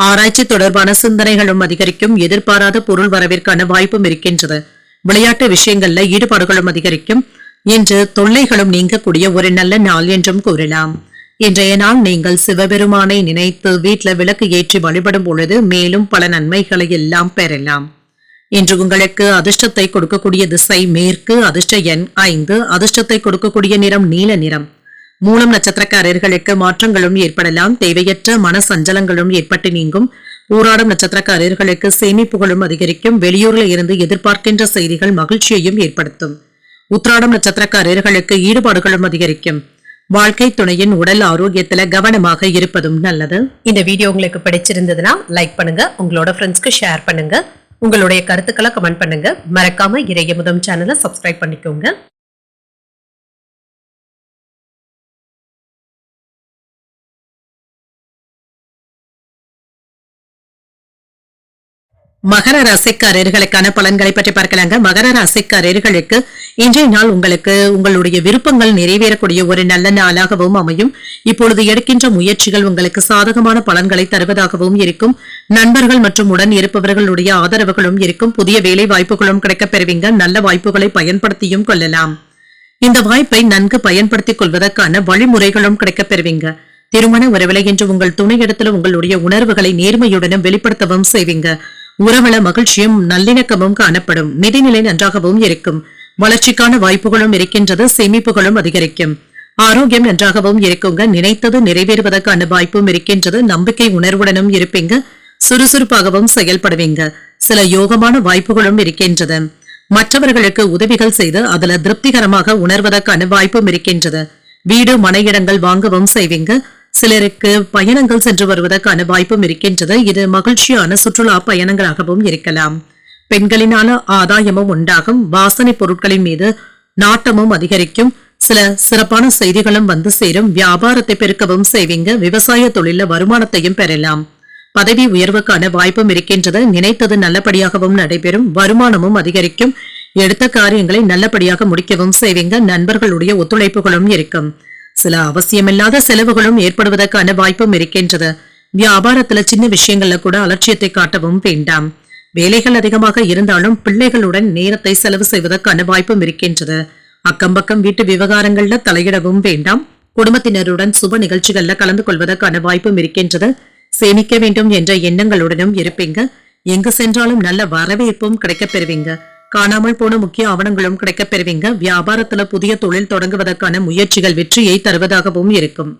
ஆராய்ச்சி தொடர்பான சிந்தனைகளும் அதிகரிக்கும். எதிர்பாராத பொருள் வரவிற்கான வாய்ப்பும் இருக்கின்றது. விளையாட்டு விஷயங்கள்ல ஈடுபாடுகளும் அதிகரிக்கும் என்று தொல்லைகளும் நீங்கக்கூடிய ஒரு நல்ல நாள் என்றும் கூறலாம். இன்றைய நாள் நீங்கள் சிவபெருமானை நினைத்து வீட்டுல விளக்கு ஏற்றி வழிபடும் பொழுது மேலும் பல நன்மைகளை எல்லாம் பெறலாம். இன்று உங்களுக்கு அதிர்ஷ்டத்தை கொடுக்கக்கூடிய திசை மேற்கு. அதிர்ஷ்ட எண் 5. அதிர்ஷ்டத்தை கொடுக்கக்கூடிய நிறம் நீல நிறம். மூலம் நட்சத்திரக்காரர்களுக்கு மாற்றங்களும் ஏற்படலாம். தேவையற்ற மன சஞ்சலங்களும் ஏற்பட்டு நீங்கும். பூராடம் நட்சத்திரக்காரர்களுக்கு சேமிப்புகளும் அதிகரிக்கும். வெளியூர்ல இருந்து எதிர்பார்க்கின்ற செய்திகள் மகிழ்ச்சியையும் ஏற்படுத்தும். உத்திராடம் நட்சத்திரக்காரர்களுக்கு ஈடுபாடுகளும் அதிகரிக்கும். வாழ்க்கை துணையின் உடல் ஆரோக்கியத்துல கவனமாக இருப்பதும் நல்லது. இந்த வீடியோ உங்களுக்கு பிடிச்சிருந்ததுன்னா லைக் பண்ணுங்க. உங்களோட ஃப்ரெண்ட்ஸ்க்கு ஷேர் பண்ணுங்க. உங்களுடைய கருத்துக்களை கமெண்ட் பண்ணுங்க. மறக்காம இறையமுதம் சேனலை சப்ஸ்கிரைப் பண்ணிக்கோங்க. மகர ராசிக்காரர்களுக்கான பலன்களை பற்றி பார்க்கலாங்க. மகர ராசிக்காரர்களுக்கு இன்றைய நாள் உங்களுக்கு உங்களுடைய விருப்பங்கள் நிறைவேறக்கூடிய ஒரு நல்ல நாளாகவும் அமையும். இப்பொழுது எடுக்கின்ற முயற்சிகள் உங்களுக்கு சாதகமான பலன்களை தருவதாகவும் இருக்கும். நண்பர்கள் மற்றும் உடன் இருப்பவர்களுடைய ஆதரவுகளும் இருக்கும். புதிய வேலை வாய்ப்புகளும் கிடைக்கப் பெறுவீங்க. நல்ல வாய்ப்புகளை பயன்படுத்தியும் கொள்ளலாம். இந்த வாய்ப்பை நன்கு பயன்படுத்திக் கொள்வதற்கான வழிமுறைகளும் கிடைக்கப் பெறுவீங்க. திருமண உறவிலை என்று உங்கள் துணையிடத்தில் உங்களுடைய உணர்வுகளை நேர்மையுடனும் வெளிப்படுத்தவும் செய்வீங்க. உறவுல மகிழ்ச்சியும் நல்லிணக்கமும் காணப்படும். நிதிநிலை நன்றாகவும் இருக்கும். வளர்ச்சிக்கான வாய்ப்புகளும் இருக்கின்றது. சேமிப்புகளும் அதிகரிக்கும். ஆரோக்கியம் நன்றாகவும் இருக்குங்க. நினைத்தது நிறைவேறுவதற்கான வாய்ப்பும் இருக்கின்றது. நம்பிக்கை உணர்வுடனும் இருப்பீங்க. சுறுசுறுப்பாகவும் செயல்படுவீங்க. சில யோகமான வாய்ப்புகளும் இருக்கின்றது. மற்றவர்களுக்கு உதவிகள் செய்து அதுல திருப்திகரமாக உணர்வதற்கான வாய்ப்பும் இருக்கின்றது. வீடு மனையிடங்கள் வாங்கவும் செய்வீங்க. சிலருக்கு பயணங்கள் சென்று வருவதற்கான வாய்ப்பும் இருக்கின்றது. இது மகிழ்ச்சியான சுற்றுலா பயணங்களாகவும் இருக்கலாம். பெண்களினால ஆதாயமும் உண்டாகும். வாசனை பொருட்களின் மீது நாட்டமும் அதிகரிக்கும். சில சிறப்பான செய்திகளும் வந்து சேரும். வியாபாரத்தை பெருக்கவும் செய்வீங்க. விவசாய தொழில வருமானத்தையும் பெறலாம். பதவி உயர்வுக்கான வாய்ப்பும் இருக்கின்றது. நினைத்தது நல்லபடியாகவும் நடைபெறும். வருமானமும் அதிகரிக்கும். எடுத்த காரியங்களை நல்லபடியாக முடிக்கவும் செய்வீங்க. நண்பர்களுடைய ஒத்துழைப்புகளும் இருக்கும். சில அவசியமில்லாத செலவுகளும் ஏற்படுவதற்கான வாய்ப்பும் இருக்கின்றது. வியாபாரத்துல சின்ன விஷயங்கள்ல கூட அலட்சியத்தை காட்டவும் வேண்டாம். வேலைகள் அதிகமாக இருந்தாலும் பிள்ளைகளுடன் நேரத்தை செலவு செய்வதற்கான வாய்ப்பும் இருக்கின்றது. அக்கம்பக்கம் வீட்டு விவகாரங்கள்ல தலையிடவும் வேண்டாம். குடும்பத்தினருடன் சுப நிகழ்ச்சிகள்ல கலந்து கொள்வதற்கான வாய்ப்பும் இருக்கின்றது. சேமிக்க வேண்டும் என்ற எண்ணங்களுடனும் இருப்பீங்க. எங்கு சென்றாலும் நல்ல வரவேற்பும் கிடைக்கப் பெறுவீங்க. காணாமல் போன முக்கிய ஆவணங்களும் கிடைக்கப் பெறுவீங்க. வியாபாரத்துல புதிய தொழில் தொடங்குவதற்கான முயற்சிகள் வெற்றியை தருவதாகவும் இருக்கும்.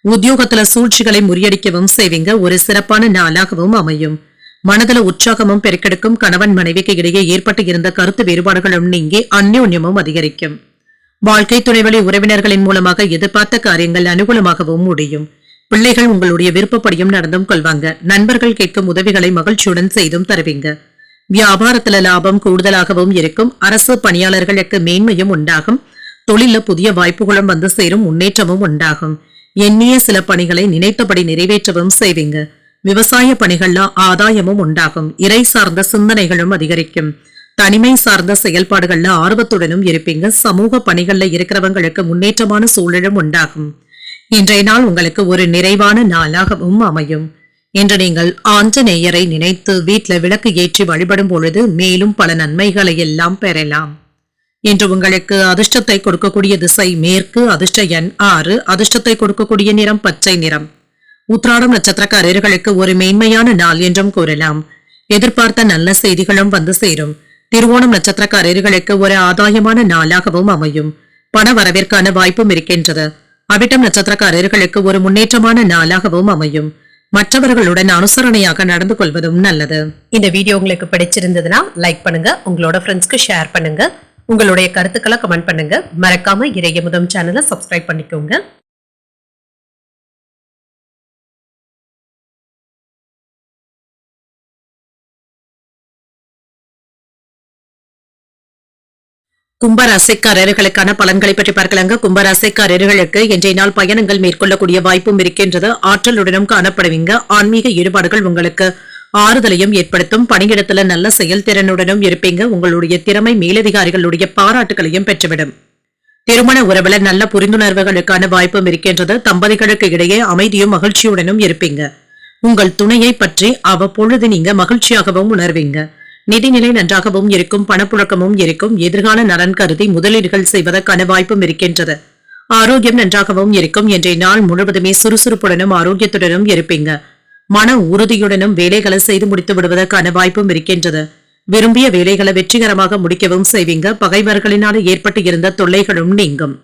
உத்தியோகத்துல சூழ்ச்சிகளை முறியடிக்கவும் செய்வீங்க. ஒரு சிறப்பான நாளாகவும் அமையும். மனதுல உற்சாகமும் பெருக்கெடுக்கும். கணவன் மனைவிக்கு இடையே ஏற்பட்டு இருந்த கருத்து வேறுபாடுகளும் நீங்கி அந்யோன்யமும் அதிகரிக்கும். வாழ்க்கை துணைவழி உறவினர்களின் மூலமாக எதிர்பார்த்த காரியங்கள் அனுகூலமாகவும் முடியும். பிள்ளைகள் உங்களுடைய விருப்பப்படியும் நடந்தும் கொள்வாங்க. நண்பர்கள் கேட்கும் உதவிகளை மகிழ்ச்சியுடன் செய்தும் தருவீங்க. வியாபாரத்துல லாபம் கூடுதலாகவும் இருக்கும். அரசு பணியாளர்களுக்கு மேன்மையும் உண்டாகும். தொழில புதிய வாய்ப்புகளும் வந்து சேரும். முன்னேற்றமும் உண்டாகும். எண்ணிய சில பணிகளை நினைத்தபடி நிறைவேற்றவும் செய்வீங்க. விவசாய பணிகள்ல ஆதாயமும் உண்டாகும். இறை சார்ந்த சிந்தனைகளும் அதிகரிக்கும். தனிமை சார்ந்த செயல்பாடுகள்ல ஆர்வத்துடனும் இருப்பீங்க. சமூக பணிகள்ல இருக்கிறவங்களுக்கு முன்னேற்றமான சூழலும் உண்டாகும். இன்றைய நாள் உங்களுக்கு ஒரு நிறைவான நாளாகவும் அமையும். இன்று நீங்கள் ஆஞ்சநேயரை நினைத்து வீட்டுல விளக்கு ஏற்றி வழிபடும் பொழுது மேலும் பல நன்மைகளை எல்லாம் பெறலாம். இன்று உங்களுக்கு அதிர்ஷ்டத்தை கொடுக்கக்கூடிய திசை மேற்கு. அதிர்ஷ்ட எண் 6. அதிர்ஷ்டத்தை கொடுக்கக்கூடிய நிறம் பச்சை நிறம். உத்திராடம் நட்சத்திரக்காரர்களுக்கு ஒரு மேன்மையான நாள் என்றும் கூறலாம். எதிர்பார்த்த நல்ல செய்திகளும் வந்து சேரும். திருவோணம் நட்சத்திரக்காரர்களுக்கு ஒரு ஆதாயமான நாளாகவும் அமையும். பண வரவிற்கான வாய்ப்பும் இருக்கின்றது. அவிட்டம் நட்சத்திரக்காரர்களுக்கு ஒரு முன்னேற்றமான நாளாகவும் அமையும். மற்றவர்களுடன் அனுசரணையாக நடந்து கொள்வதும் நல்லது. இந்த வீடியோ உங்களுக்கு பிடிச்சிருந்ததுன்னா லைக் பண்ணுங்க, உங்களோட ஃப்ரெண்ட்ஸ்க்கு ஷேர் பண்ணுங்க, உங்களுடைய கருத்துக்களை கமெண்ட் பண்ணுங்க. மறக்காம இறையமுதம் சேனலை சப்ஸ்கிரைப் பண்ணிக்கோங்க. கும்பராசிக்காரர்களுக்கான பலன்களை பற்றி பார்க்கலாங்க. கும்பராசிக்காரர்களுக்கு இன்றைய நாள் பயணங்கள் மேற்கொள்ளக்கூடிய வாய்ப்பும் இருக்கின்றது. ஆற்றலுடனும் காணப்படுவீங்க. ஆன்மீக ஈடுபாடுகள் உங்களுக்கு ஆறுதலையும் ஏற்படுத்தும். பணியிடத்துல நல்ல செயல்திறனுடனும் இருப்பீங்க. உங்களுடைய திறமை மேலதிகாரிகளுடைய பாராட்டுகளையும் பெற்றுவிடும். திருமண உறவுல நல்ல புரிந்துணர்வுகளுக்கான வாய்ப்பும் இருக்கின்றது. தம்பதிகளுக்கு இடையே அமைதியும் மகிழ்ச்சியுடனும் இருப்பீங்க. உங்கள் துணையை பற்றி அவ்வப்பொழுது நீங்க மகிழ்ச்சியாகவும் உணர்வீங்க. நிதிநிலை நன்றாகவும் இருக்கும். பணப்புழக்கமும் இருக்கும். எதிர்கால நலன் கருதி முதலீடுகள் செய்வதற்கான வாய்ப்பும் இருக்கின்றது. ஆரோக்கியம் நன்றாகவும் இருக்கும். இன்றைய நாள் முழுவதுமே சுறுசுறுப்புடனும் ஆரோக்கியத்துடனும் இருப்பீங்க. மன உறுதியுடனும் வேலைகளை செய்து முடித்து விடுவதற்கான வாய்ப்பும் இருக்கின்றது. விரும்பிய வேலைகளை வெற்றிகரமாக முடிக்கவும் செய்வீங்க. பகைவர்களினால் ஏற்பட்டு இருந்த தொல்லைகளும் நீங்கும்.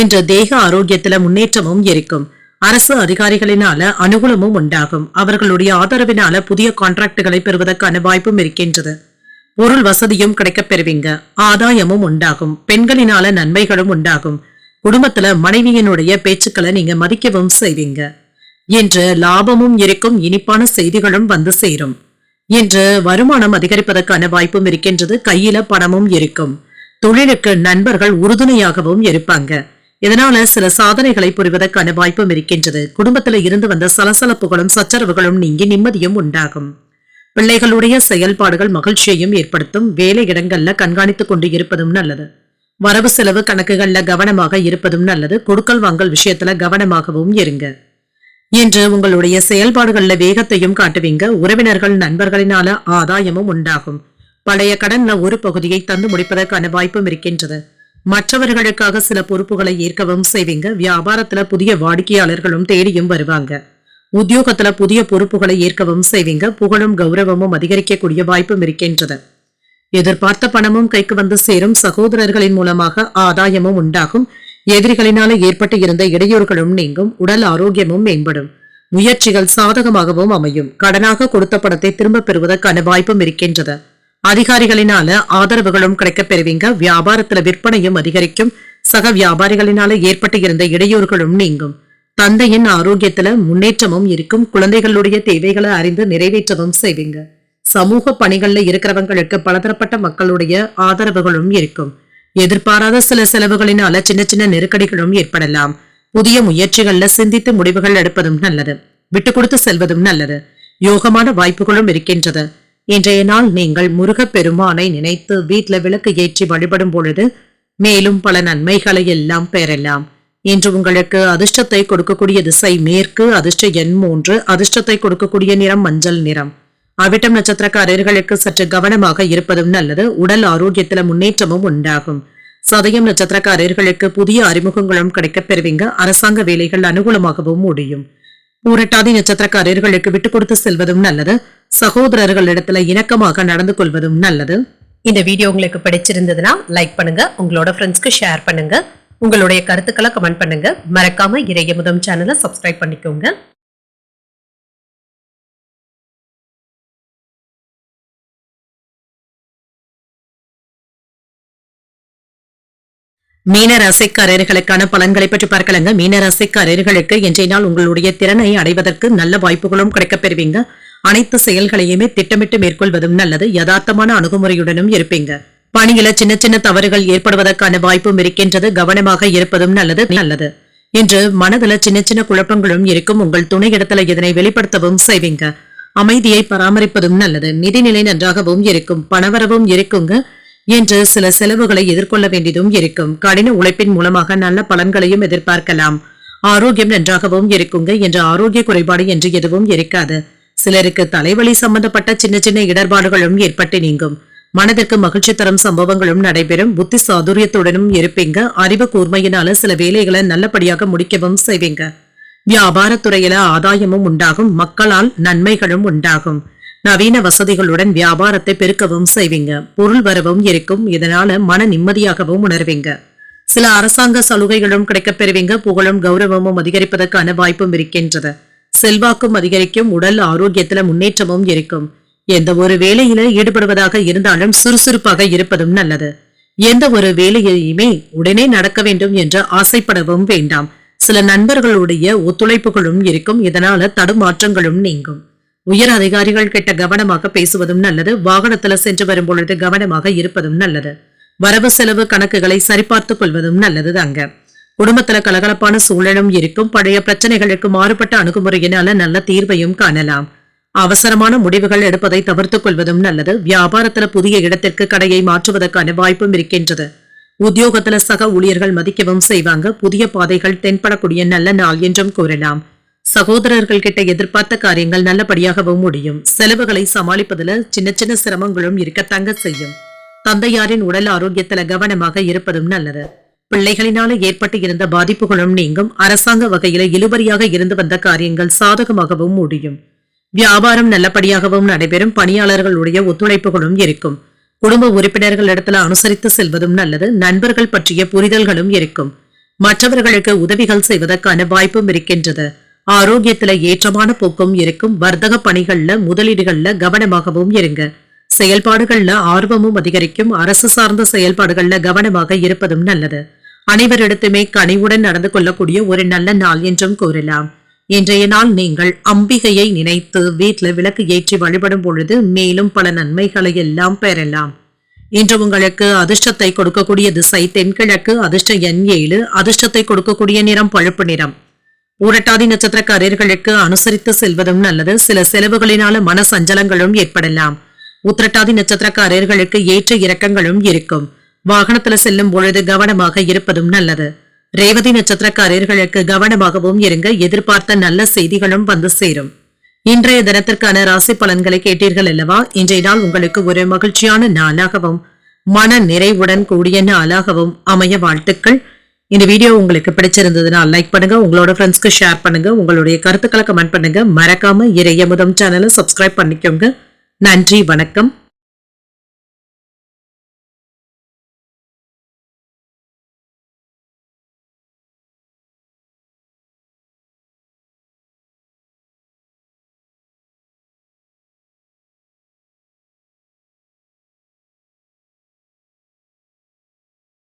இன்று தேக ஆரோக்கியத்துல முன்னேற்றமும் இருக்கும். அரசு அதிகாரிகளினால அனுகூலமும் உண்டாகும். அவர்களுடைய ஆதரவினால புதிய கான்ட்ராக்டுகளை பெறுவதற்கான வாய்ப்பும் இருக்கின்றது. பொருள் வசதியும் கிடைக்கப் பெறுவீங்க. ஆதாயமும் உண்டாகும். பெண்களினால நன்மைகளும் உண்டாகும். குடும்பத்துல மனைவியினுடைய பேச்சுக்களை நீங்க மதிக்கவும் செய்வீங்க. இன்று லாபமும் இருக்கும். இனிப்பான செய்திகளும் வந்து சேரும். இன்று வருமானம் அதிகரிப்பதற்கான வாய்ப்பும் இருக்கின்றது. கையில பணமும் இருக்கும். தொழிலுக்கு நண்பர்கள் உறுதுணையாகவும் இருப்பாங்க. இதனால சில சாதனைகளை புரிவதற்கான வாய்ப்பும் இருக்கின்றது. குடும்பத்துல இருந்து வந்த சலசலப்புகளும் சச்சரவுகளும் நீங்கி நிம்மதியும் உண்டாகும். பிள்ளைகளுடைய செயல்பாடுகள் மகிழ்ச்சியையும் ஏற்படுத்தும். வேலை இடங்கள்ல கண்காணித்துக் கொண்டு இருப்பதும் நல்லது. வரவு செலவு கணக்குகள்ல கவனமாக இருப்பதும் நல்லது. கொடுக்கல் வாங்கல் விஷயத்துல கவனமாகவும் இருங்க. இன்று உங்களுடைய செயல்பாடுகள்ல வேகத்தையும் காட்டுவீங்க. உறவினர்கள் நண்பர்களினால ஆதாயமும் உண்டாகும். பழைய கடன்ல ஒரு பகுதியை தந்து முடிப்பதற்கான வாய்ப்பும் இருக்கின்றது. மற்றவர்களுக்காக சில பொறுப்புகளை ஏற்கவும் செய்வீங்க. வியாபாரத்துல புதிய வாடிக்கையாளர்களும் தேடியும் வருவாங்க. உத்தியோகத்துல புதிய பொறுப்புகளை ஏற்கவும் செய்வீங்க. புகழும் கௌரவமும் அதிகரிக்கக்கூடிய வாய்ப்பும் இருக்கின்றது. எதிர்பார்த்த பணமும் கைக்கு வந்து சேரும். சகோதரர்களின் மூலமாக ஆதாயமும் உண்டாகும். எதிரிகளினால ஏற்பட்டு இருந்த இடையூறுகளும் நீங்கும். உடல் ஆரோக்கியமும் மேம்படும். முயற்சிகள் சாதகமாகவும் அமையும். கடனாக கொடுத்த பணத்தை திரும்ப பெறுவதற்கான வாய்ப்பும் இருக்கின்றது. அதிகாரிகளினால ஆதரவுகளும் கிடைக்கப் பெறுவீங்க. வியாபாரத்துல விற்பனையும் அதிகரிக்கும். சக வியாபாரிகளினால ஏற்பட்டு இருந்த இடையூறுகளும் நீங்கும். தந்தையின் ஆரோக்கியத்துல முன்னேற்றமும் இருக்கும். குழந்தைகளுடைய தேவைகளை அறிந்து நிறைவேற்றவும் செய்வீங்க. சமூக பணிகள்ல இருக்கிறவங்களுக்கு பலதரப்பட்ட மக்களுடைய ஆதரவுகளும் இருக்கும். எதிர்பாராத சில செலவுகளினால சின்ன சின்ன நெருக்கடிகளும் ஏற்படலாம். புதிய முயற்சிகள்ல சிந்தித்து முடிவுகள் எடுப்பதும் நல்லது. விட்டு கொடுத்து செல்வதும் நல்லது. யோகமான வாய்ப்புகளும் இருக்கின்றது. இன்றைய நாள் நீங்கள் முருகப் பெருமானை நினைத்து வீட்டுல விளக்கு ஏற்றி வழிபடும் பொழுது மேலும் பல நன்மைகளை எல்லாம் பெறலாம். இன்று உங்களுக்கு அதிர்ஷ்டத்தை கொடுக்கக்கூடிய திசை மேற்கு. அதிர்ஷ்ட எண் 3. அதிர்ஷ்டத்தை கொடுக்கக்கூடிய நிறம் மஞ்சள் நிறம். அவிட்டம் நட்சத்திரக்காரர்களுக்கு சற்று கவனமாக இருப்பதும் நல்லது. உடல் ஆரோக்கியத்துல முன்னேற்றமும் உண்டாகும். சதயம் நட்சத்திரக்காரர்களுக்கு புதிய அறிமுகங்களும் கிடைக்கப் பெறுவீங்க. அரசாங்க வேலைகள் அனுகூலமாகவும் முடியும். பூரட்டாதி நட்சத்திரக்காரர்களுக்கு விட்டு கொடுத்து செல்வதும் நல்லது. சகோதரர்களிடத்துல இணக்கமாக நடந்து கொள்வதும் நல்லது. இந்த வீடியோ உங்களுக்கு பிடிச்சிருந்ததுன்னா லைக் பண்ணுங்க, உங்களோட ஃப்ரெண்ட்ஸ்க்கு ஷேர் பண்ணுங்க, உங்களுடைய கருத்துக்களை கமெண்ட் பண்ணுங்க. மறக்காம இறையமுதம் சேனலை சப்ஸ்கிரைப் பண்ணிக்கோங்க. மீனராசிக்காரர்களுக்கான பலன்களை பற்றி பார்க்கலாங்க. மீனராசிக்காரர்களுக்கு இன்றைய நாள் உங்களுடைய திறனை அடைவதற்கு நல்ல வாய்ப்புகளும் கிடைக்கப் பெறுவீங்க. அனைத்து செயல்களையுமே திட்டமிட்டு மேற்கொள்வதும் நல்லது. யதார்த்தமான அணுகுமுறையுடனும் இருப்பீங்க. பணியில சின்ன சின்ன தவறுகள் ஏற்படுவதற்கான வாய்ப்பும் இருக்கின்றது. கவனமாக இருப்பதும் நல்லது. இன்று மனதுல சின்ன சின்ன குழப்பங்களும் இருக்கும். உங்கள் துணையிடத்துல இதனை வெளிப்படுத்தவும் செய்வீங்க. அமைதியை பராமரிப்பதும் நல்லது. நிதிநிலை நன்றாகவும் இருக்கும். பணவரவும் இருக்குங்க என்று சில செலவுகளை எதிர்கொள்ள வேண்டியதும் இருக்கும். கடின உழைப்பின் மூலமாக நல்ல பலன்களையும் எதிர்பார்க்கலாம். ஆரோக்கியம் நன்றாகவும் இருக்குங்க என்று ஆரோக்கிய குறைபாடு என்று எதுவும் இருக்காது. சிலருக்கு தலைவலி சம்பந்தப்பட்ட சின்ன சின்ன இடர்பாடுகளும் ஏற்பட்டு நீங்கும். மனதிற்கு மகிழ்ச்சி தரும் சம்பவங்களும் நடைபெறும். புத்தி சாதுரியத்துடனும் இருப்பீங்க. அறிவு கூர்மையினால சில வேலைகளை நல்லபடியாக முடிக்கவும் செய்வீங்க. வியாபாரத்துறையில ஆதாயமும் உண்டாகும். மக்களால் நன்மைகளும் உண்டாகும். நவீன வசதிகளுடன் வியாபாரத்தை பெருக்கவும் செய்வீங்க. பொருள் வரவும் இருக்கும். இதனால மன நிம்மதியாகவும் உணர்வீங்க. சில அரசாங்க சலுகைகளும் கிடைக்கப் பெறுவீங்க. புகழும் கௌரவமும் அதிகரிப்பதற்கான வாய்ப்பும் இருக்கின்றது. செல்வாக்கும் அதிகரிக்கும். உடல் ஆரோக்கியத்துல முன்னேற்றமும் இருக்கும். எந்த ஒரு வேலையில ஈடுபடுவதாக இருந்தாலும் சுறுசுறுப்பாக இருப்பதும் நல்லது. எந்த ஒரு வேலையுமே உடனே நடக்க வேண்டும் என்று ஆசைப்படவும் வேண்டாம். சில நண்பர்களுடைய ஒத்துழைப்புகளும் இருக்கும். இதனால தடுமாற்றங்களும் நீங்கும். உயர் அதிகாரிகள் கிட்ட கவனமாக பேசுவதும் நல்லது. வாகனத்துல சென்று வரும் பொழுது கவனமாக இருப்பதும் நல்லது. வரவு செலவு கணக்குகளை சரிபார்த்துக் கொள்வதும் நல்லது தாங்க. குடும்பத்துல கலகலப்பான சூழலும் இருக்கும். பழைய பிரச்சனைகளுக்கு மாறுபட்ட அணுகுமுறையினால நல்ல தீர்வையும் காணலாம். அவசரமான முடிவுகள் எடுப்பதை தவிர்த்துக் கொள்வதும் நல்லது. வியாபாரத்துல புதிய இடத்திற்கு கடையை மாற்றுவதற்கான வாய்ப்பும் இருக்கின்றது. உத்தியோகத்துல சக ஊழியர்கள் மதிக்கவும் செய்வாங்க. புதிய பாதைகள் தென்படக்கூடிய நல்ல நாள் என்றும் கூறலாம். சகோதரர்கள் கிட்ட எதிர்பார்த்த காரியங்கள் நல்லபடியாகவும் முடியும். செலவுகளை சமாளிப்பதுல சின்ன சின்ன சிரமங்களும் இருக்கத்தாங்க செய்யும். தந்தையாரின் உடல் ஆரோக்கியத்துல கவனமாக இருப்பதும் நல்லது. பிள்ளைகளினால ஏற்பட்டு இருந்த பாதிப்புகளும் நீங்கும். அரசாங்க வகையில இழுபறியாக இருந்து வந்த காரியங்கள் சாதகமாகவும் முடியும். வியாபாரம் நல்லபடியாகவும் நடைபெறும். பணியாளர்களுடைய ஒத்துழைப்புகளும் இருக்கும். குடும்ப உறுப்பினர்களிடத்துல அனுசரித்து செல்வதும் நல்லது. நண்பர்கள் பற்றிய புரிதல்களும் இருக்கும். மற்றவர்களுக்கு உதவிகள் செய்வதற்கான வாய்ப்பும் இருக்கின்றது. ஆரோக்கியத்துல ஏற்றமான போக்கும் இருக்கும். வர்த்தக பணிகள்ல முதலீடுகள்ல கவனமாகவும் இருங்க. செயல்பாடுகள்ல ஆர்வமும் அதிகரிக்கும். அரசு சார்ந்த செயல்பாடுகள்ல கவனமாக இருப்பதும் நல்லது. அனைவரிடத்துமே கனிவுடன் நடந்து கொள்ளக்கூடிய ஒரு நல்ல நாள் என்றும் கூறலாம். இன்றைய நாள் நீங்கள் அம்பிகையை நினைத்து வீட்டுல விளக்கு ஏற்றி வழிபடும் பொழுது மேலும் பல நன்மைகளை எல்லாம் பெறலாம். இன்று உங்களுக்கு அதிர்ஷ்டத்தை கொடுக்கக்கூடிய திசை தென்கிழக்கு. அதிர்ஷ்ட எண் 7. அதிர்ஷ்டத்தை கொடுக்கக்கூடிய நிறம் பழுப்பு நிறம். ஊரட்டாதி நட்சத்திரக்காரர்களுக்கு அனுசரித்து செல்வதும் நல்லது. சில செலவுகளினால மன சஞ்சலங்களும் ஏற்படலாம். உத்திரட்டாதி நட்சத்திரக்காரர்களுக்கு ஏற்ற இறக்கங்களும் இருக்கும். வாகனத்துல செல்லும் பொழுது கவனமாக இருப்பதும் நல்லது. ரேவதி நட்சத்திரக்காரர்களுக்கு கவனமாகவும் இருங்க. எதிர்பார்த்த நல்ல செய்திகளும் வந்து சேரும். இன்றைய தினத்திற்கான ராசி பலன்களை கேட்டீர்கள் அல்லவா? இன்றைய நாள் உங்களுக்கு ஒரு மகிழ்ச்சியான நாளாகவும் மன நிறைவுடன் கூடிய நாளாகவும் அமைய வாழ்த்துக்கள். இந்த வீடியோ உங்களுக்கு பிடிச்சிருந்ததுன்னா லைக் பண்ணுங்க. உங்களோட ஃப்ரெண்ட்ஸ்க்கு ஷேர் பண்ணுங்க. உங்களுடைய கருத்துக்களை கமெண்ட் பண்ணுங்க. மறக்காம இறையமுதம் சேனலை சப்ஸ்கிரைப் பண்ணிக்கோங்க. நன்றி, வணக்கம்.